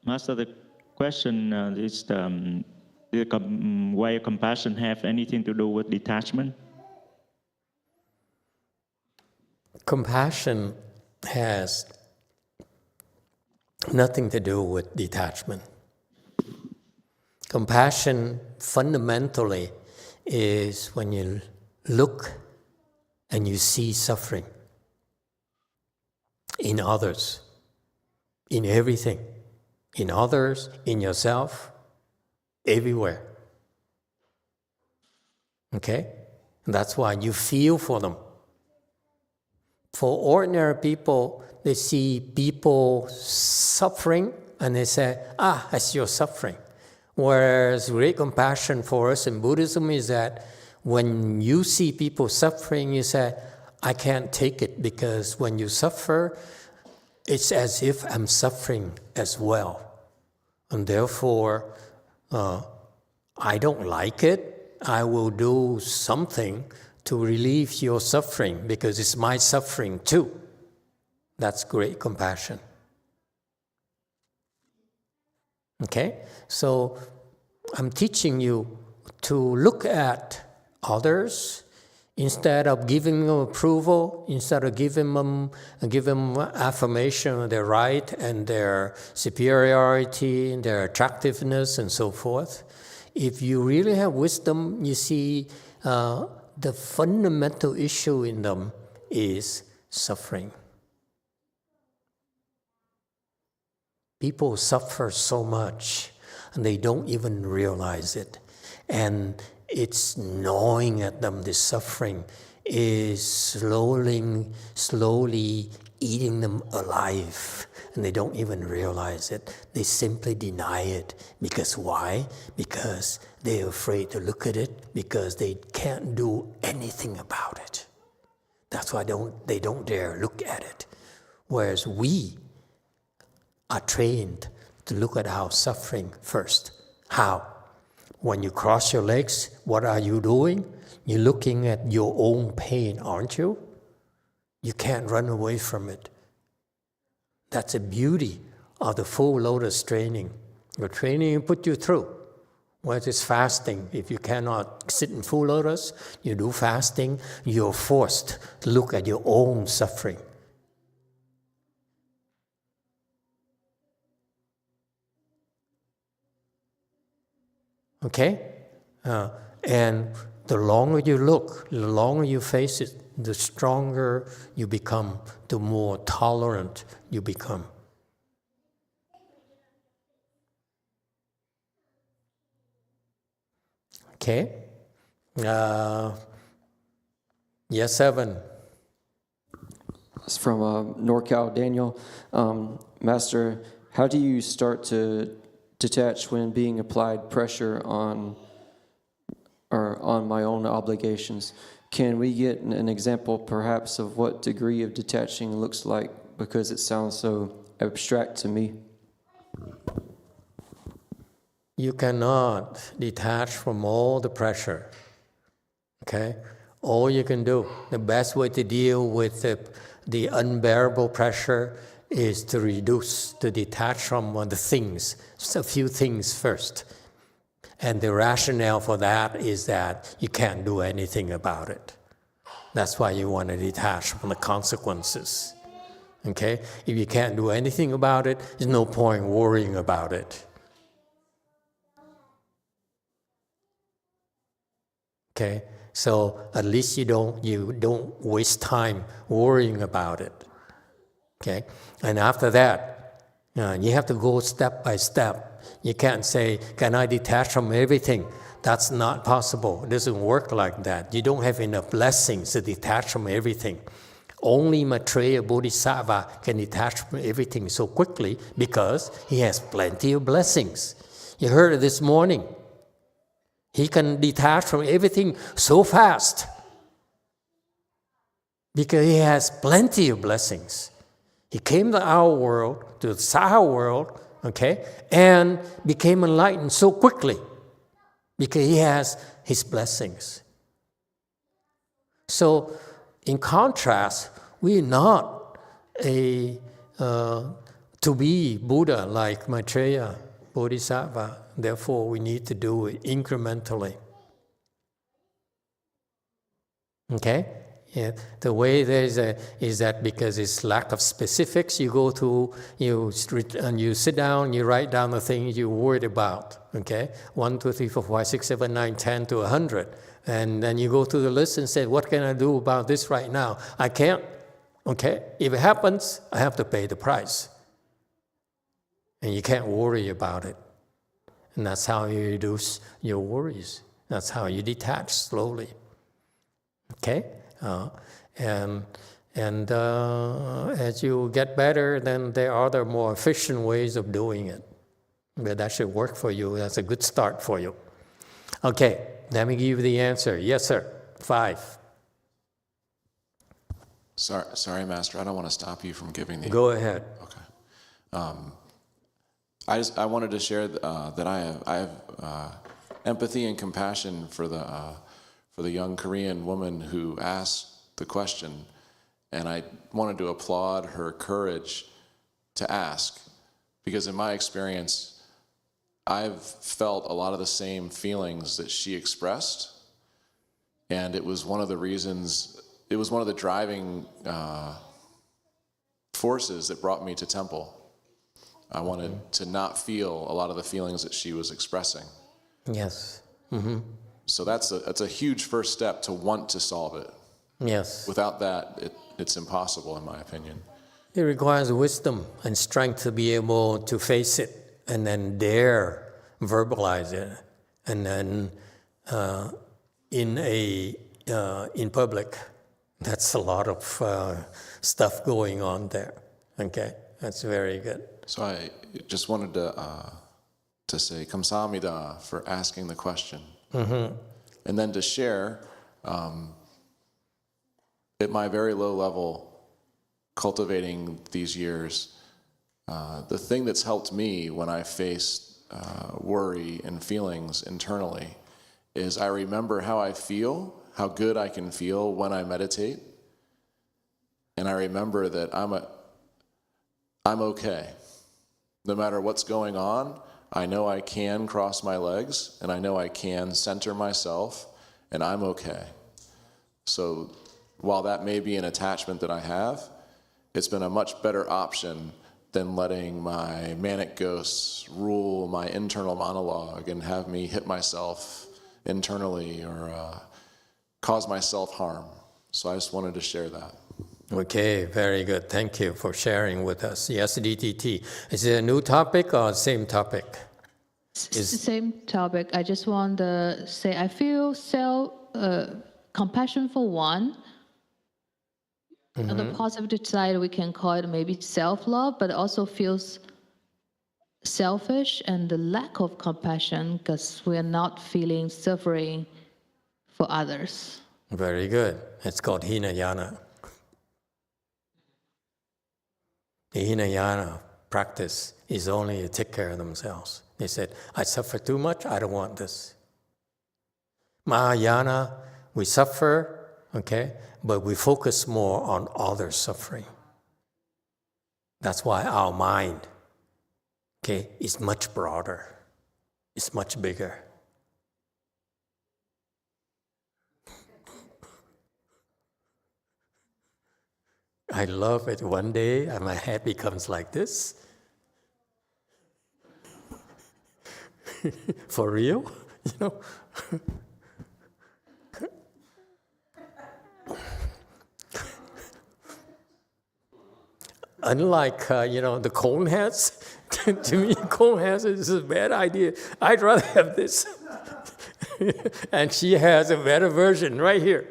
Master, the question is why compassion have anything to do with detachment? Compassion has nothing to do with detachment. Compassion fundamentally is when you look and you see suffering in others, in everything, in others, in yourself, everywhere. Okay? And that's why you feel for them. For ordinary people, they see people suffering and they say, I see your suffering. Whereas great compassion for us in Buddhism is that when you see people suffering, you say, I can't take it because when you suffer, it's as if I'm suffering as well. And therefore, I don't like it. I will do something to relieve your suffering because it's my suffering too. That's great compassion. Okay? So I'm teaching you to look at others instead of giving them approval, instead of giving them affirmation of their right and their superiority and their attractiveness and so forth. If you really have wisdom, you see the fundamental issue in them is suffering. People suffer so much and they don't even realize it. And it's gnawing at them. This suffering is slowly eating them alive. And they don't even realize it. They simply deny it. Because why? Because they're afraid to look at it, because they can't do anything about it. That's why they don't dare look at it. Whereas we are trained to look at our suffering first. How? When you cross your legs, what are you doing? You're looking at your own pain, aren't you? You can't run away from it. That's the beauty of the full lotus training. Your training put you through. Whether it's fasting, if you cannot sit in full lotus, you do fasting, you're forced to look at your own suffering. Okay? And the longer you look, the longer you face it, the stronger you become, the more tolerant you become. Okay? Yes, Evan. It's from NorCal, Daniel. Master, how do you start to detach when being applied pressure on my own obligations? Can we get an example perhaps of what degree of detaching looks like, because it sounds so abstract to me? You cannot detach from all the pressure. Okay? All you can do, the best way to deal with the unbearable pressure is to reduce, to detach from the things, just a few things first. And the rationale for that is that you can't do anything about it. That's why you want to detach from the consequences. Okay? If you can't do anything about it, there's no point worrying about it. Okay? So at least you don't waste time worrying about it. Okay? And after that, you have to go step by step. You can't say, can I detach from everything? That's not possible. It doesn't work like that. You don't have enough blessings to detach from everything. Only Maitreya Bodhisattva can detach from everything so quickly because he has plenty of blessings. You heard it this morning. He can detach from everything so fast because he has plenty of blessings. He came to our world, to the Saha world, okay, and became enlightened so quickly because he has his blessings. So, in contrast, we're not to be Buddha like Maitreya Bodhisattva. Therefore, we need to do it incrementally. Okay? Yeah. The way is that because it's lack of specifics, you go to, you sit down, you write down the things you're worried about. Okay? 1, 2, 3, 4, 5, 6, 7, 9, 10 to 100. And then you go through the list and say, what can I do about this right now? I can't. Okay? If it happens, I have to pay the price. And you can't worry about it. And that's how you reduce your worries. That's how you detach slowly. Okay? And as you get better, then there are other more efficient ways of doing it. But that should work for you. That's a good start for you. Okay, let me give you the answer. Yes, sir. 5. Sorry, Master. I don't want to stop you from giving the... Go ahead. Okay. I wanted to share that I have empathy and compassion for the young Korean woman who asked the question, And I wanted to applaud her courage to ask, because in my experience, I've felt a lot of the same feelings that she expressed, and it was one of the reasons, it was one of the driving forces that brought me to temple. I wanted to not feel a lot of the feelings that she was expressing. Yes. So that's a huge first step to want to solve it. Yes. Without that, it's impossible, in my opinion. It requires wisdom and strength to be able to face it and then dare verbalize it. And then in public, that's a lot of stuff going on there. Okay, that's very good. So I just wanted to say kamsahamnida for asking the question. And then to share, at my very low level, cultivating these years, the thing that's helped me when I face worry and feelings internally is I remember how I feel, how good I can feel when I meditate, and I remember that I'm okay. No matter what's going on, I know I can cross my legs, and I know I can center myself, and I'm okay. So while that may be an attachment that I have, it's been a much better option than letting my manic ghosts rule my internal monologue and have me hit myself internally or cause myself harm. So I just wanted to share that. Okay, very good. Thank you for sharing with us. Yes, DTT. Is it a new topic or same topic? It's the same topic. I just want to say I feel compassion for one. On the positive side, we can call it maybe self-love, but it also feels selfish and the lack of compassion because we are not feeling suffering for others. Very good. It's called Hinayana. The Hinayana practice is only to take care of themselves. They said, I suffer too much, I don't want this. Mahayana, we suffer, okay, but we focus more on others' suffering. That's why our mind, okay, is much broader. It's much bigger. I love it. One day, my head becomes like this. For real, you know. Unlike, the cone heads, to me, cone heads is a bad idea. I'd rather have this. And she has a better version right here.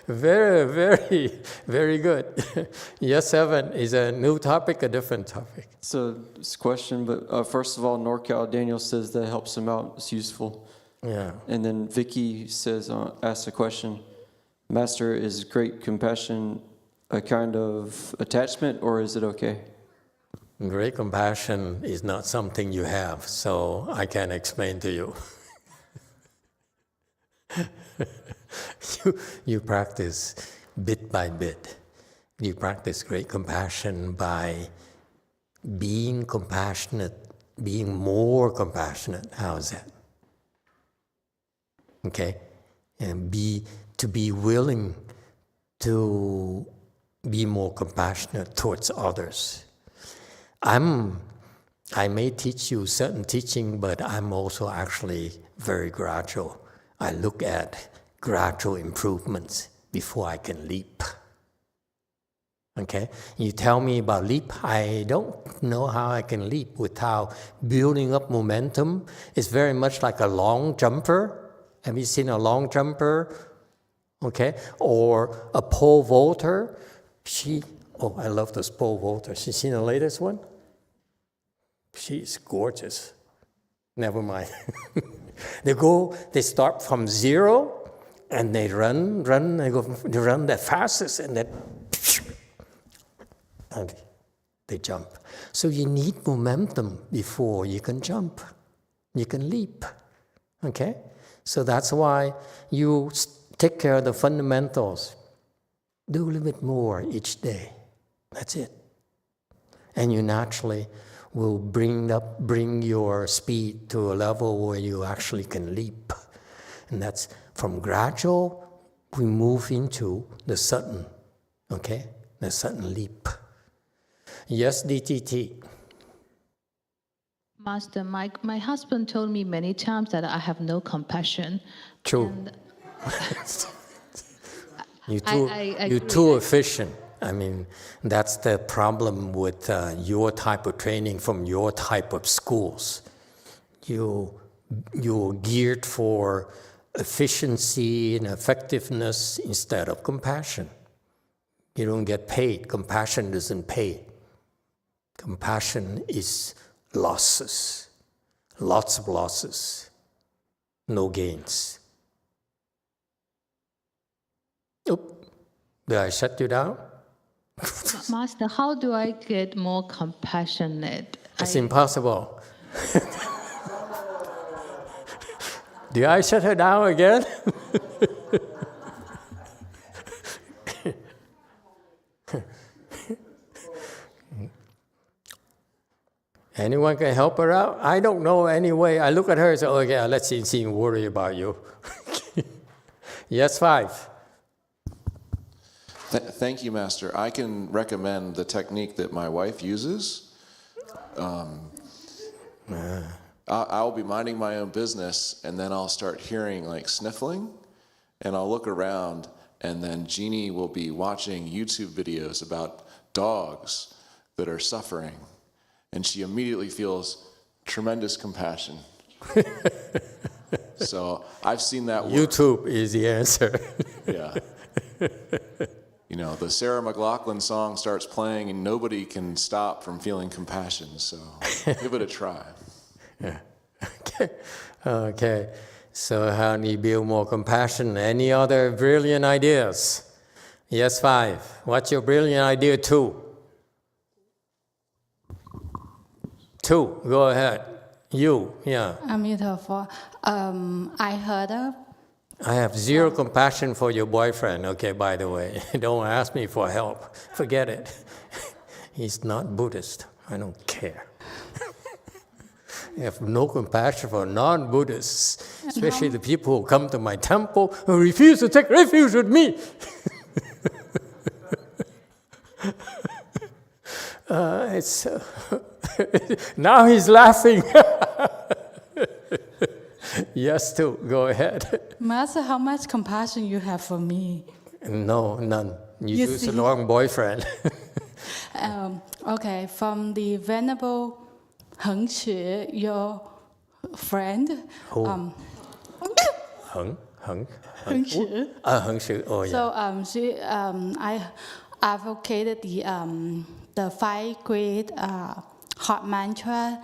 Very, very, very good. Yes, Evan, is a new topic, a different topic? So it's a question, but first of all, NorCal Daniel says that helps him out. It's useful. Yeah. And then Vicky says, asks a question. Master, is great compassion a kind of attachment, or is it okay? Great compassion is not something you have, so I can explain to you. You practice bit by bit. You practice great compassion by being compassionate, being more compassionate. How's that? Okay? And to be willing to be more compassionate towards others. I may teach you certain teaching, but I'm also actually very gradual. I look at gradual improvements before I can leap. Okay? You tell me about leap, I don't know how I can leap without building up momentum. It's very much like a long jumper. Have you seen a long jumper? Okay? Or a pole vaulter. I love this pole vaulter. She's seen the latest one? She's gorgeous. Never mind. They start from zero, and they run, they run the fastest, and then and they jump. So you need momentum before you can jump. You can leap, okay? So that's why you take care of the fundamentals. Do a little bit more each day. That's it. And you naturally will bring your speed to a level where you actually can leap. And that's from gradual, we move into the sudden, okay? The sudden leap. Yes, DTT. Master, my husband told me many times that I have no compassion. True. And you're too efficient. I mean, that's the problem with your type of training from your type of schools. You're geared for efficiency and effectiveness instead of compassion. You don't get paid. Compassion doesn't pay. Compassion is losses, lots of losses, no gains. Oop, did I shut you down? Master, how do I get more compassionate? It's impossible. Did I shut her down again? Anyone can help her out? I don't know any way. I look at her and say, oh yeah, let's see, worry about you. Yes, 5. Thank you, Master. I can recommend the technique that my wife uses. I'll be minding my own business, and then I'll start hearing like sniffling, and I'll look around, and then Jeannie will be watching YouTube videos about dogs that are suffering, and she immediately feels tremendous compassion. So I've seen that work. YouTube is the answer. Yeah. You know, the Sarah McLachlan song starts playing and nobody can stop from feeling compassion, so give it a try. Yeah. Okay. So how do you build more compassion? Any other brilliant ideas? Yes, 5. What's your brilliant idea 2? 2, go ahead. You, yeah. Emitofuo. I heard of. I have zero compassion for your boyfriend, okay, by the way. Don't ask me for help. Forget it. He's not Buddhist. I don't care. I have no compassion for non-Buddhists, especially the people who come to my temple who refuse to take refuge with me. Now he's laughing. Yes, too. Go ahead. Master, how much compassion you have for me? No, none. You choose the wrong boyfriend. Okay, from the Venerable Heng Xue, your friend. Who? Heng Xue. Heng Xue. Oh, yeah. So I advocated the 5 great heart mantra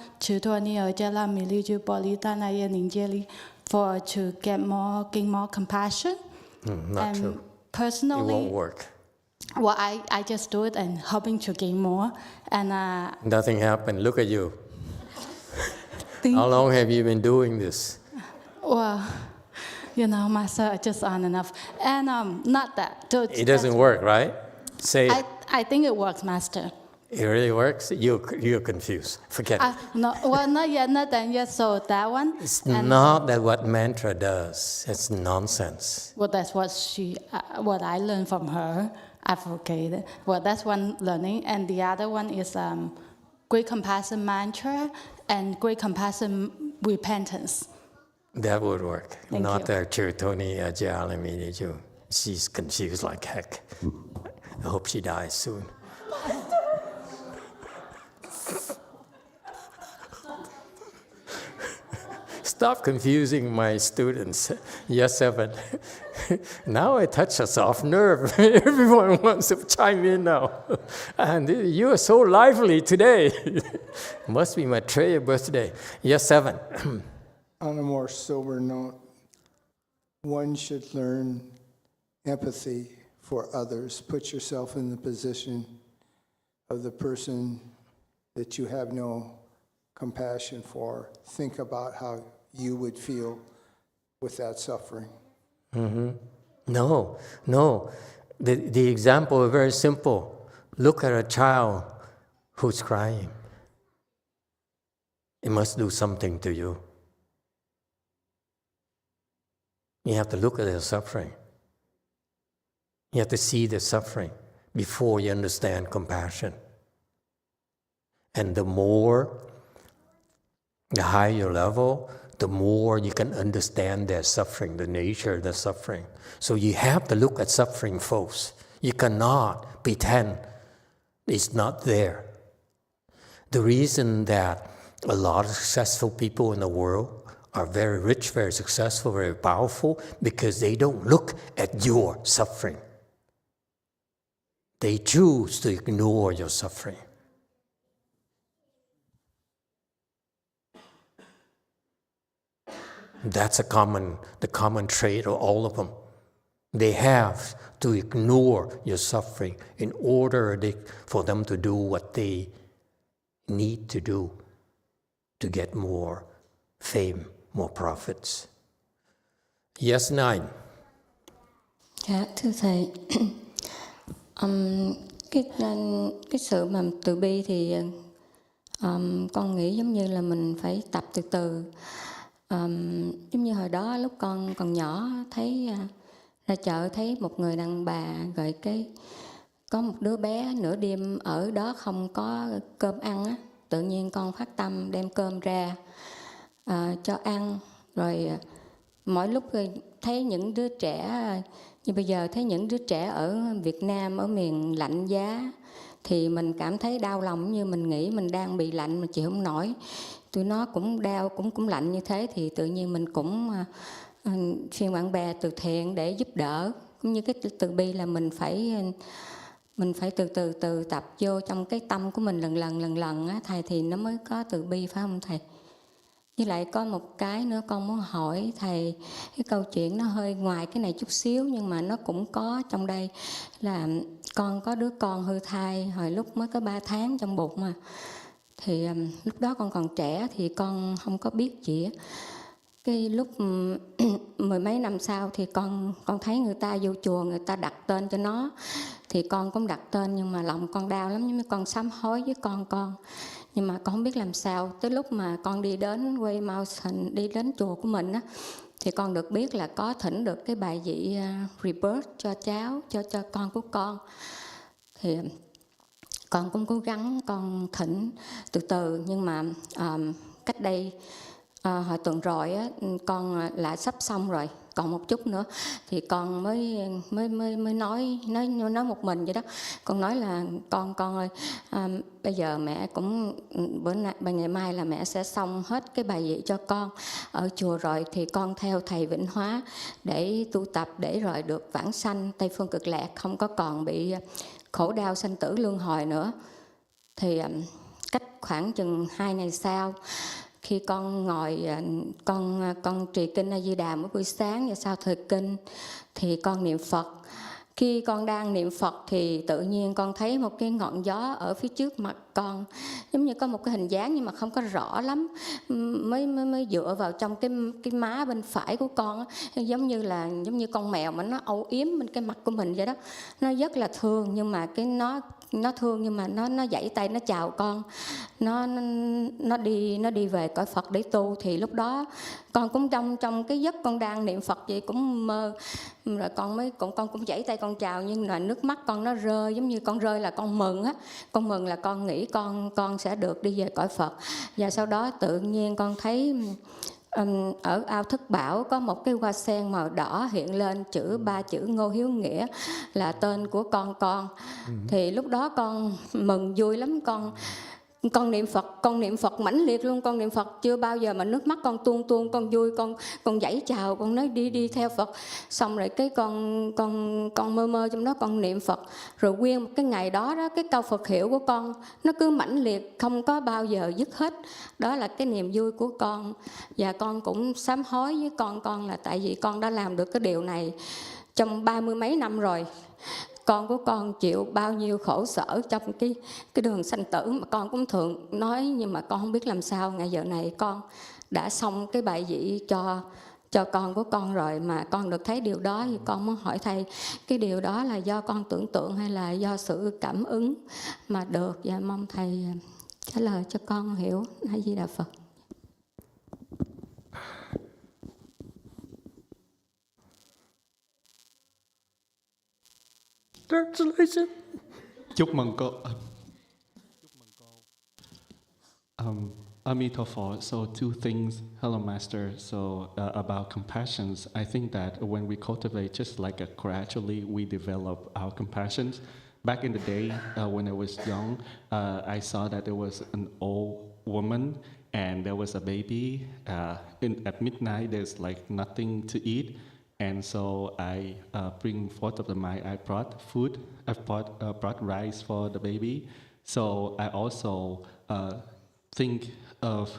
for to gain more compassion. Not true. Personally, it won't work. Well, I just do it and hoping to gain more. And nothing happened. Look at you. How long have you been doing this? Well, you know, Master, just on and off. And not that. It doesn't work, right? Say it. I think it works, Master. It really works? You're confused. Forget it. No, well, not yet, not done yet. So that one. It's not that what mantra does. It's nonsense. Well, that's what I learned from her. Advocated. Well, that's one learning, and the other one is great compassion mantra and great compassion repentance. That would work. Thank Not you. the Chiritoni Ajalamini. She's confused like heck. I hope she dies soon. Stop confusing my students. Yes, 7. Now I touch a soft nerve. Everyone wants to chime in now. And you are so lively today. Must be my Treya birthday. Yes, 7. On a more sober note, one should learn empathy for others. Put yourself in the position of the person that you have no compassion for. Think about how you would feel without suffering. No. The example is very simple. Look at a child who's crying. It must do something to you. You have to look at their suffering. You have to see the suffering before you understand compassion. And the higher level, the more you can understand their suffering, the nature of the suffering. So you have to look at suffering first. You cannot pretend it's not there. The reason that a lot of successful people in the world are very rich, very successful, very powerful, because they don't look at your suffering. They choose to ignore your suffering. That's the common trait of all of them. They have to ignore your suffering in order for them to do what they need to do to get more fame, more profits. Yes, 9. Dạ, thưa Thầy, cái sự mà từ bi thì con nghĩ giống như là mình phải tập từ từ. Giống như hồi đó lúc con còn nhỏ thấy ra chợ thấy một người đàn bà rồi có một đứa bé nửa đêm ở đó không có cơm ăn á, tự nhiên con phát tâm đem cơm ra cho ăn. Rồi mỗi lúc thấy những đứa trẻ như bây giờ, thấy những đứa trẻ ở Việt Nam ở miền lạnh giá thì mình cảm thấy đau lòng, như mình nghĩ mình đang bị lạnh mà chịu không nổi. Tụi nó cũng đau, cũng lạnh như thế thì tự nhiên mình cũng khuyên bạn bè từ thiện để giúp đỡ. Cũng như cái từ bi là mình phải từ tập vô trong cái tâm của mình lần lần á Thầy, thì nó mới có từ bi, phải không Thầy? Với lại có một cái nữa con muốn hỏi Thầy, cái câu chuyện nó hơi ngoài cái này chút xíu nhưng mà nó cũng có trong đây, là con có đứa con hư thai hồi lúc mới có 3 tháng trong bụng mà. Thì lúc đó con còn trẻ thì con không có biết gì á. Cái lúc mười mấy năm sau thì con thấy người ta vô chùa, người ta đặt tên cho nó. Thì con cũng đặt tên nhưng mà lòng con đau lắm, nhưng con sám hối với con. Nhưng mà con không biết làm sao. Tới lúc mà con đi đến Way Mountain, đi đến chùa của mình á, thì con được biết là có thỉnh được cái bài vị Rebirth cho cháu, cho con của con. Thì con cũng cố gắng con thỉnh từ từ, nhưng mà cách đây hồi tuần rồi á, con lại sắp xong rồi, còn một chút nữa thì con mới nói một mình vậy đó. Con nói là con ơi, bây giờ mẹ cũng ngày mai là mẹ sẽ xong hết cái bài vị cho con ở chùa rồi, thì con theo thầy Vĩnh Hóa để tu tập để rồi được vãng sanh Tây Phương Cực Lạc, không có còn bị khổ đau sanh tử luân hồi nữa. Thì cách khoảng chừng 2 ngày sau, khi con ngồi con trì kinh A Di Đà mỗi buổi sáng và sau thời kinh thì con niệm Phật. Khi con đang niệm Phật thì tự nhiên con thấy một cái ngọn gió ở phía trước mặt con, giống như có một cái hình dáng nhưng mà không có rõ lắm, mới dựa vào trong cái má bên phải của con, giống như con mèo mà nó âu yếm bên cái mặt của mình vậy đó. Nó rất là thương, nhưng mà nó thương nhưng mà nó giãy tay nó chào con, nó đi về cõi Phật để tu. Thì lúc đó con cũng trong cái giấc con đang niệm Phật vậy cũng mơ, rồi con cũng giãy tay con chào, nhưng mà nước mắt con nó rơi, giống như con rơi là con mừng á. Con mừng là con nghĩ con sẽ được đi về cõi Phật. Và sau đó tự nhiên con thấy ở ao Thức Bảo có một cái hoa sen màu đỏ hiện lên 3 chữ Ngô Hiếu Nghĩa là tên của con. Thì lúc đó con mừng vui lắm, con niệm Phật mãnh liệt luôn. Con niệm Phật chưa bao giờ mà nước mắt con tuôn, con vui, con giãy chào, con nói đi theo Phật. Xong rồi cái con mơ trong đó con niệm Phật. Rồi nguyên một cái ngày đó cái câu Phật hiệu của con nó cứ mãnh liệt, không có bao giờ dứt hết. Đó là cái niềm vui của con. Và con cũng sám hối với con là tại vì con đã làm được cái điều này trong 30 mấy năm rồi. Con của con chịu bao nhiêu khổ sở trong cái đường sanh tử mà con cũng thường nói, nhưng mà con không biết làm sao. Ngày giờ này con đã xong cái bài vị cho con của con rồi mà con được thấy điều đó, thì con muốn hỏi thầy cái điều đó là do con tưởng tượng hay là do sự cảm ứng mà được, và mong thầy trả lời cho con hiểu. A Di Đà Phật. Translation. Chúc mừng cô. Emitofuo. So 2 things. Hello, Master. So about compassions, I think that when we cultivate, just like gradually we develop our compassions. Back in the day, when I was young, I saw that there was an old woman and there was a baby. At midnight, there's like nothing to eat. And so I bring forth of the mind, I brought food, I brought rice for the baby. So I also think of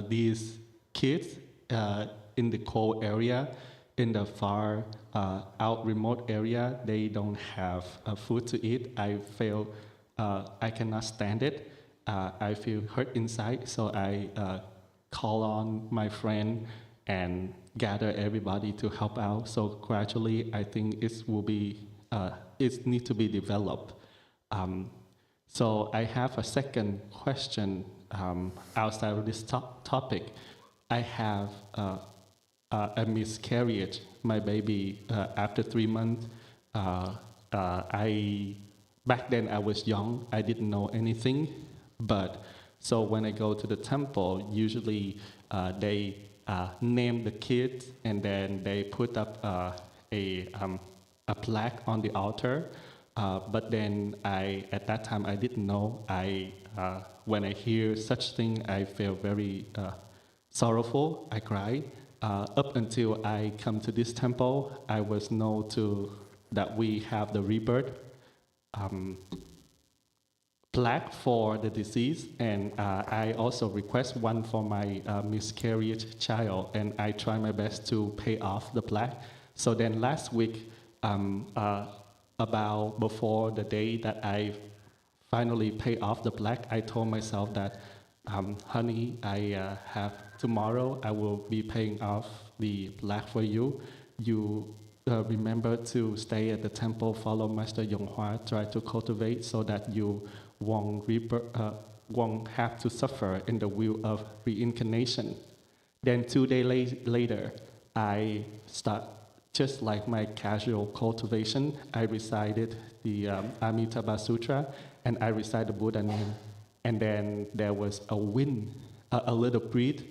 these kids in the cold area, in the far out remote area. They don't have food to eat. I feel I cannot stand it. I feel hurt inside, so I call on my friend and gather everybody to help out. So gradually, I think it needs to be developed. So I have a second question outside of this topic. I have a miscarriage. My baby, after 3 months, back then I was young. I didn't know anything. But so when I go to the temple, usually they name the kids and then they put up a plaque on the altar. But then at that time I didn't know. When I hear such thing, I feel very sorrowful. I cry. Up until I come to this temple, I was known that we have the rebirth plaque for the disease, and I also request one for my miscarriage child, and I try my best to pay off the plaque. So then last week, about before the day that I finally pay off the plaque, I told myself that, honey, tomorrow I will be paying off the plaque for you. You remember to stay at the temple, follow Master YongHua, try to cultivate so that you won't have to suffer in the wheel of reincarnation. Then 2 days later, I start just like my casual cultivation. I recited the Avatamsaka Sutra, and I recited the Buddha name. And then there was a wind, a little breeze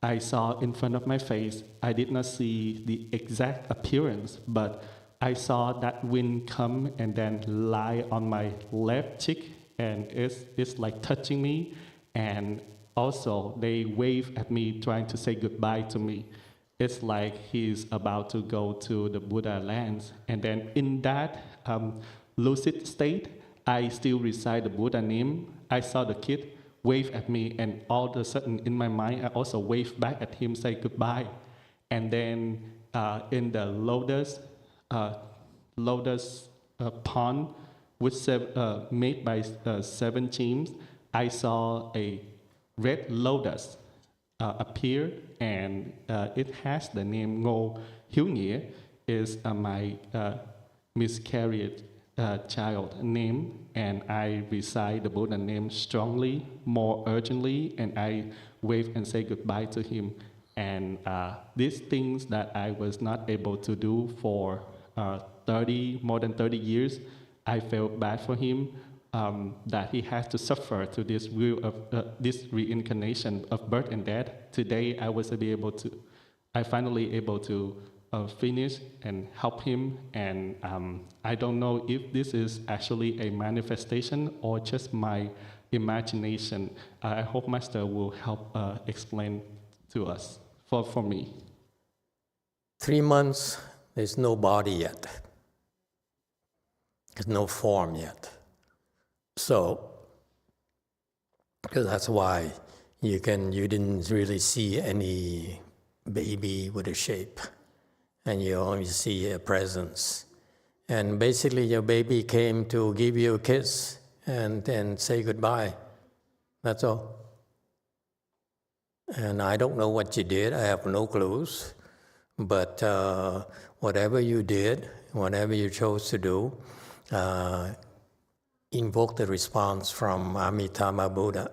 I saw in front of my face. I did not see the exact appearance, but I saw that wind come and then lie on my left cheek, and it's like touching me. And also they wave at me, trying to say goodbye to me. It's like he's about to go to the Buddha lands. And then in that lucid state, I still recite the Buddha name. I saw the kid wave at me, and all of a sudden in my mind, I also wave back at him, say goodbye. And then in the lotus pond, which made by 7 gems, I saw a red lotus appear, and it has the name Ngô Hiếu Nghĩa, is my miscarried child name, and I recite the Buddha name strongly, more urgently, and I wave and say goodbye to him. And these things that I was not able to do for more than 30 years, I felt bad for him, that he has to suffer to this wheel of this reincarnation of birth and death. Today, I finally able to finish and help him. And I don't know if this is actually a manifestation or just my imagination. I hope Master will help explain to us for me. 3 months, there's no body yet. There's no form yet. So, because that's why you didn't really see any baby with a shape, and you only see a presence. And basically your baby came to give you a kiss and then say goodbye. That's all. And I don't know what you did. I have no clues. But whatever you did, whatever you chose to do, invoke the response from Amitabha Buddha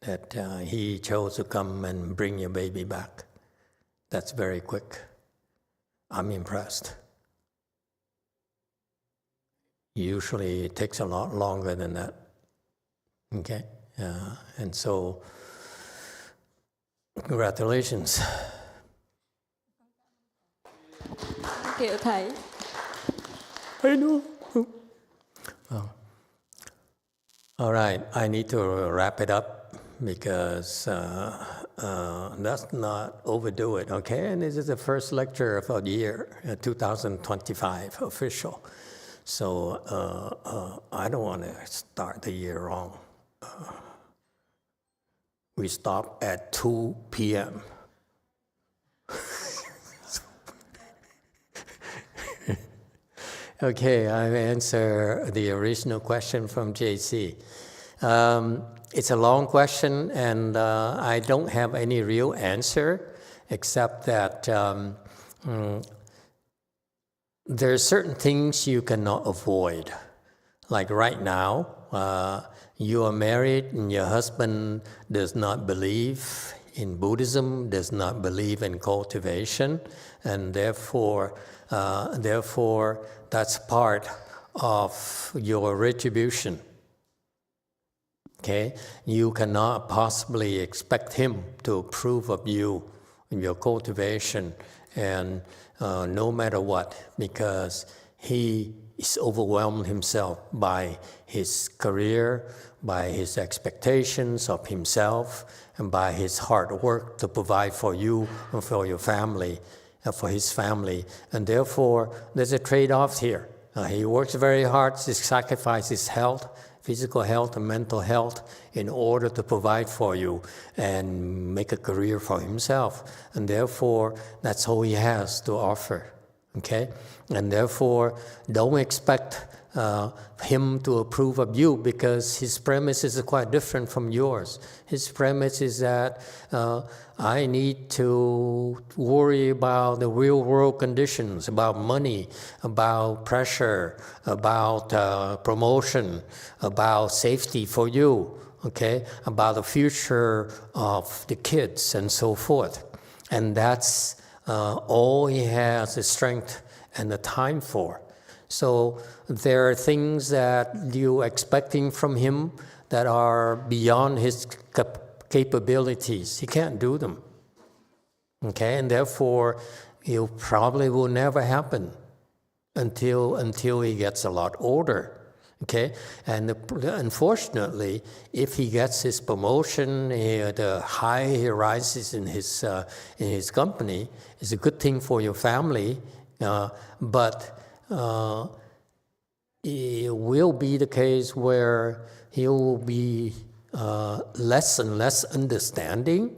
that he chose to come and bring your baby back. That's very quick. I'm impressed. Usually it takes a lot longer than that. Okay? And so, congratulations. Thank you, Thầy. I know. Oh. All right, I need to wrap it up because let's not overdo it, okay? And this is the first lecture of the year, 2025, official. So I don't want to start the year wrong. We stop at 2 p.m. Okay, I'll answer the original question from JC. It's a long question, and I don't have any real answer, except that there are certain things you cannot avoid. Like right now, you are married and your husband does not believe in Buddhism, does not believe in cultivation, and therefore that's part of your retribution. Okay? You cannot possibly expect him to approve of you in your cultivation, and no matter what, because he is overwhelmed himself by his career, by his expectations of himself, and by his hard work to provide for you and for your family, for his family. And therefore, there's a trade-off here. He works very hard to sacrifice his health, physical health and mental health, in order to provide for you and make a career for himself. And therefore, that's all he has to offer. Okay? And therefore, don't expect him to approve of you, because his premises are quite different from yours. His premise is that I need to worry about the real world conditions, about money, about pressure, about promotion, about safety for you, okay, about the future of the kids and so forth. And that's all he has the strength and the time for. So there are things that you're expecting from him that are beyond his capabilities. He can't do them. Okay, and therefore, it probably will never happen until he gets a lot older. Okay, and unfortunately, if he gets his promotion, the high he rises in his company, is a good thing for your family, but it will be the case where he will be less and less understanding,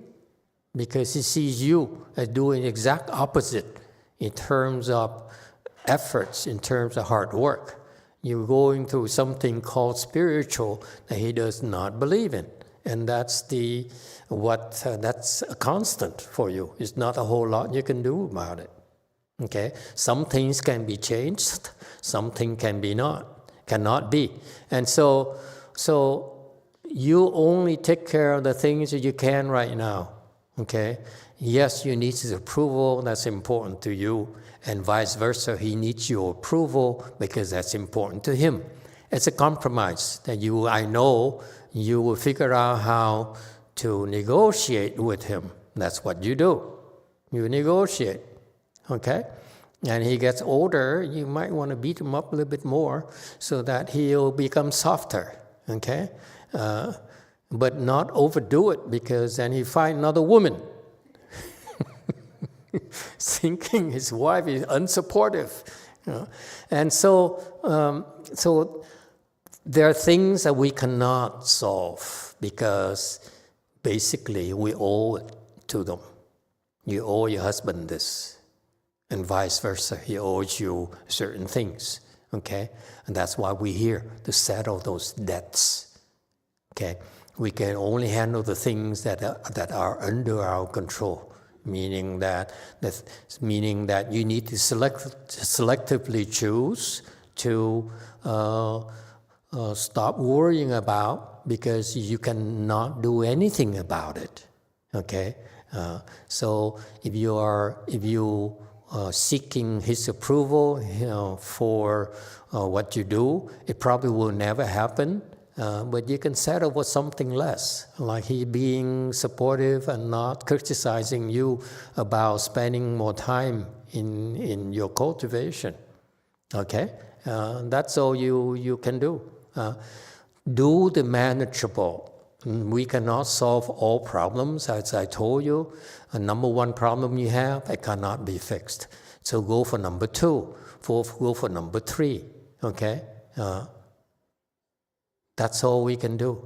because he sees you as doing the exact opposite in terms of efforts, in terms of hard work. You're going through something called spiritual that he does not believe in. And that's that's a constant for you. It's not a whole lot you can do about it. Okay? Some things can be changed, something cannot be. And so you only take care of the things that you can right now. Okay? Yes, you need his approval, that's important to you, and vice versa. He needs your approval because that's important to him. It's a compromise that I know you will figure out how to negotiate with him. That's what you do. You negotiate. Okay? And he gets older, you might want to beat him up a little bit more so that he'll become softer. Okay? But not overdo it, because then he find another woman. Thinking his wife is unsupportive. You know? And so there are things that we cannot solve because basically we owe it to them. You owe your husband this, and vice versa. He owes you certain things. Okay? And that's why we're here, to settle those debts. Okay? We can only handle the things that are under our control. meaning that you need to selectively choose to stop worrying about, because you cannot do anything about it. Okay, so if you are seeking his approval, for what you do, it probably will never happen. But you can settle for something less, like he being supportive and not criticizing you about spending more time in your cultivation. Okay, that's all you can do. Do the manageable. We cannot solve all problems, as I told you. A number one problem you have, it cannot be fixed. So go for number two, go for number three, okay? That's all we can do,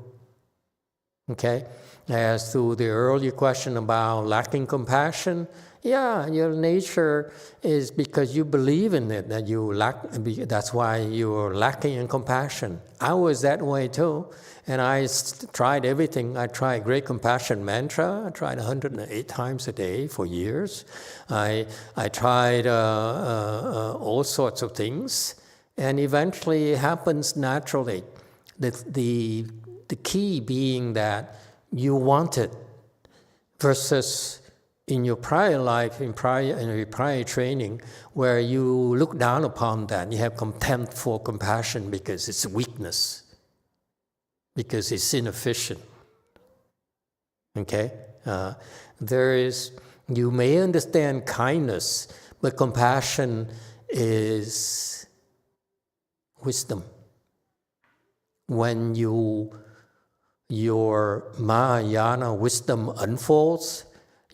okay? As to the earlier question about lacking compassion, yeah, your nature is because you believe in it, that you lack, that's why you're lacking in compassion. I was that way too, and I tried everything. I tried Great Compassion Mantra. I tried 108 times a day for years. I tried all sorts of things, and eventually it happens naturally. The key being that you want it, versus in your prior life, in your prior training, where you look down upon that, you have contempt for compassion because it's weakness, because it's inefficient. Okay? You may understand kindness, but compassion is wisdom. When your Mahayana wisdom unfolds,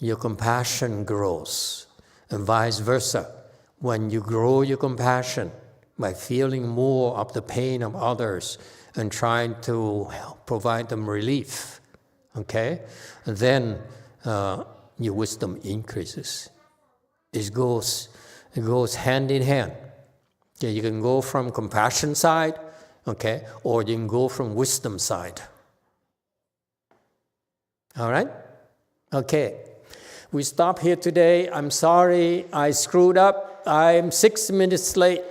your compassion grows, and vice versa. When you grow your compassion by feeling more of the pain of others and trying to provide them relief, okay, then your wisdom increases. It goes hand in hand. Okay, you can go from compassion side, okay, or you can go from wisdom side. All right? Okay. We stop here today. I'm sorry I screwed up. I'm 6 minutes late.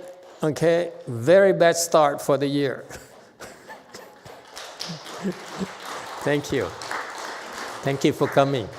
Okay? Very bad start for the year. Thank you. Thank you for coming.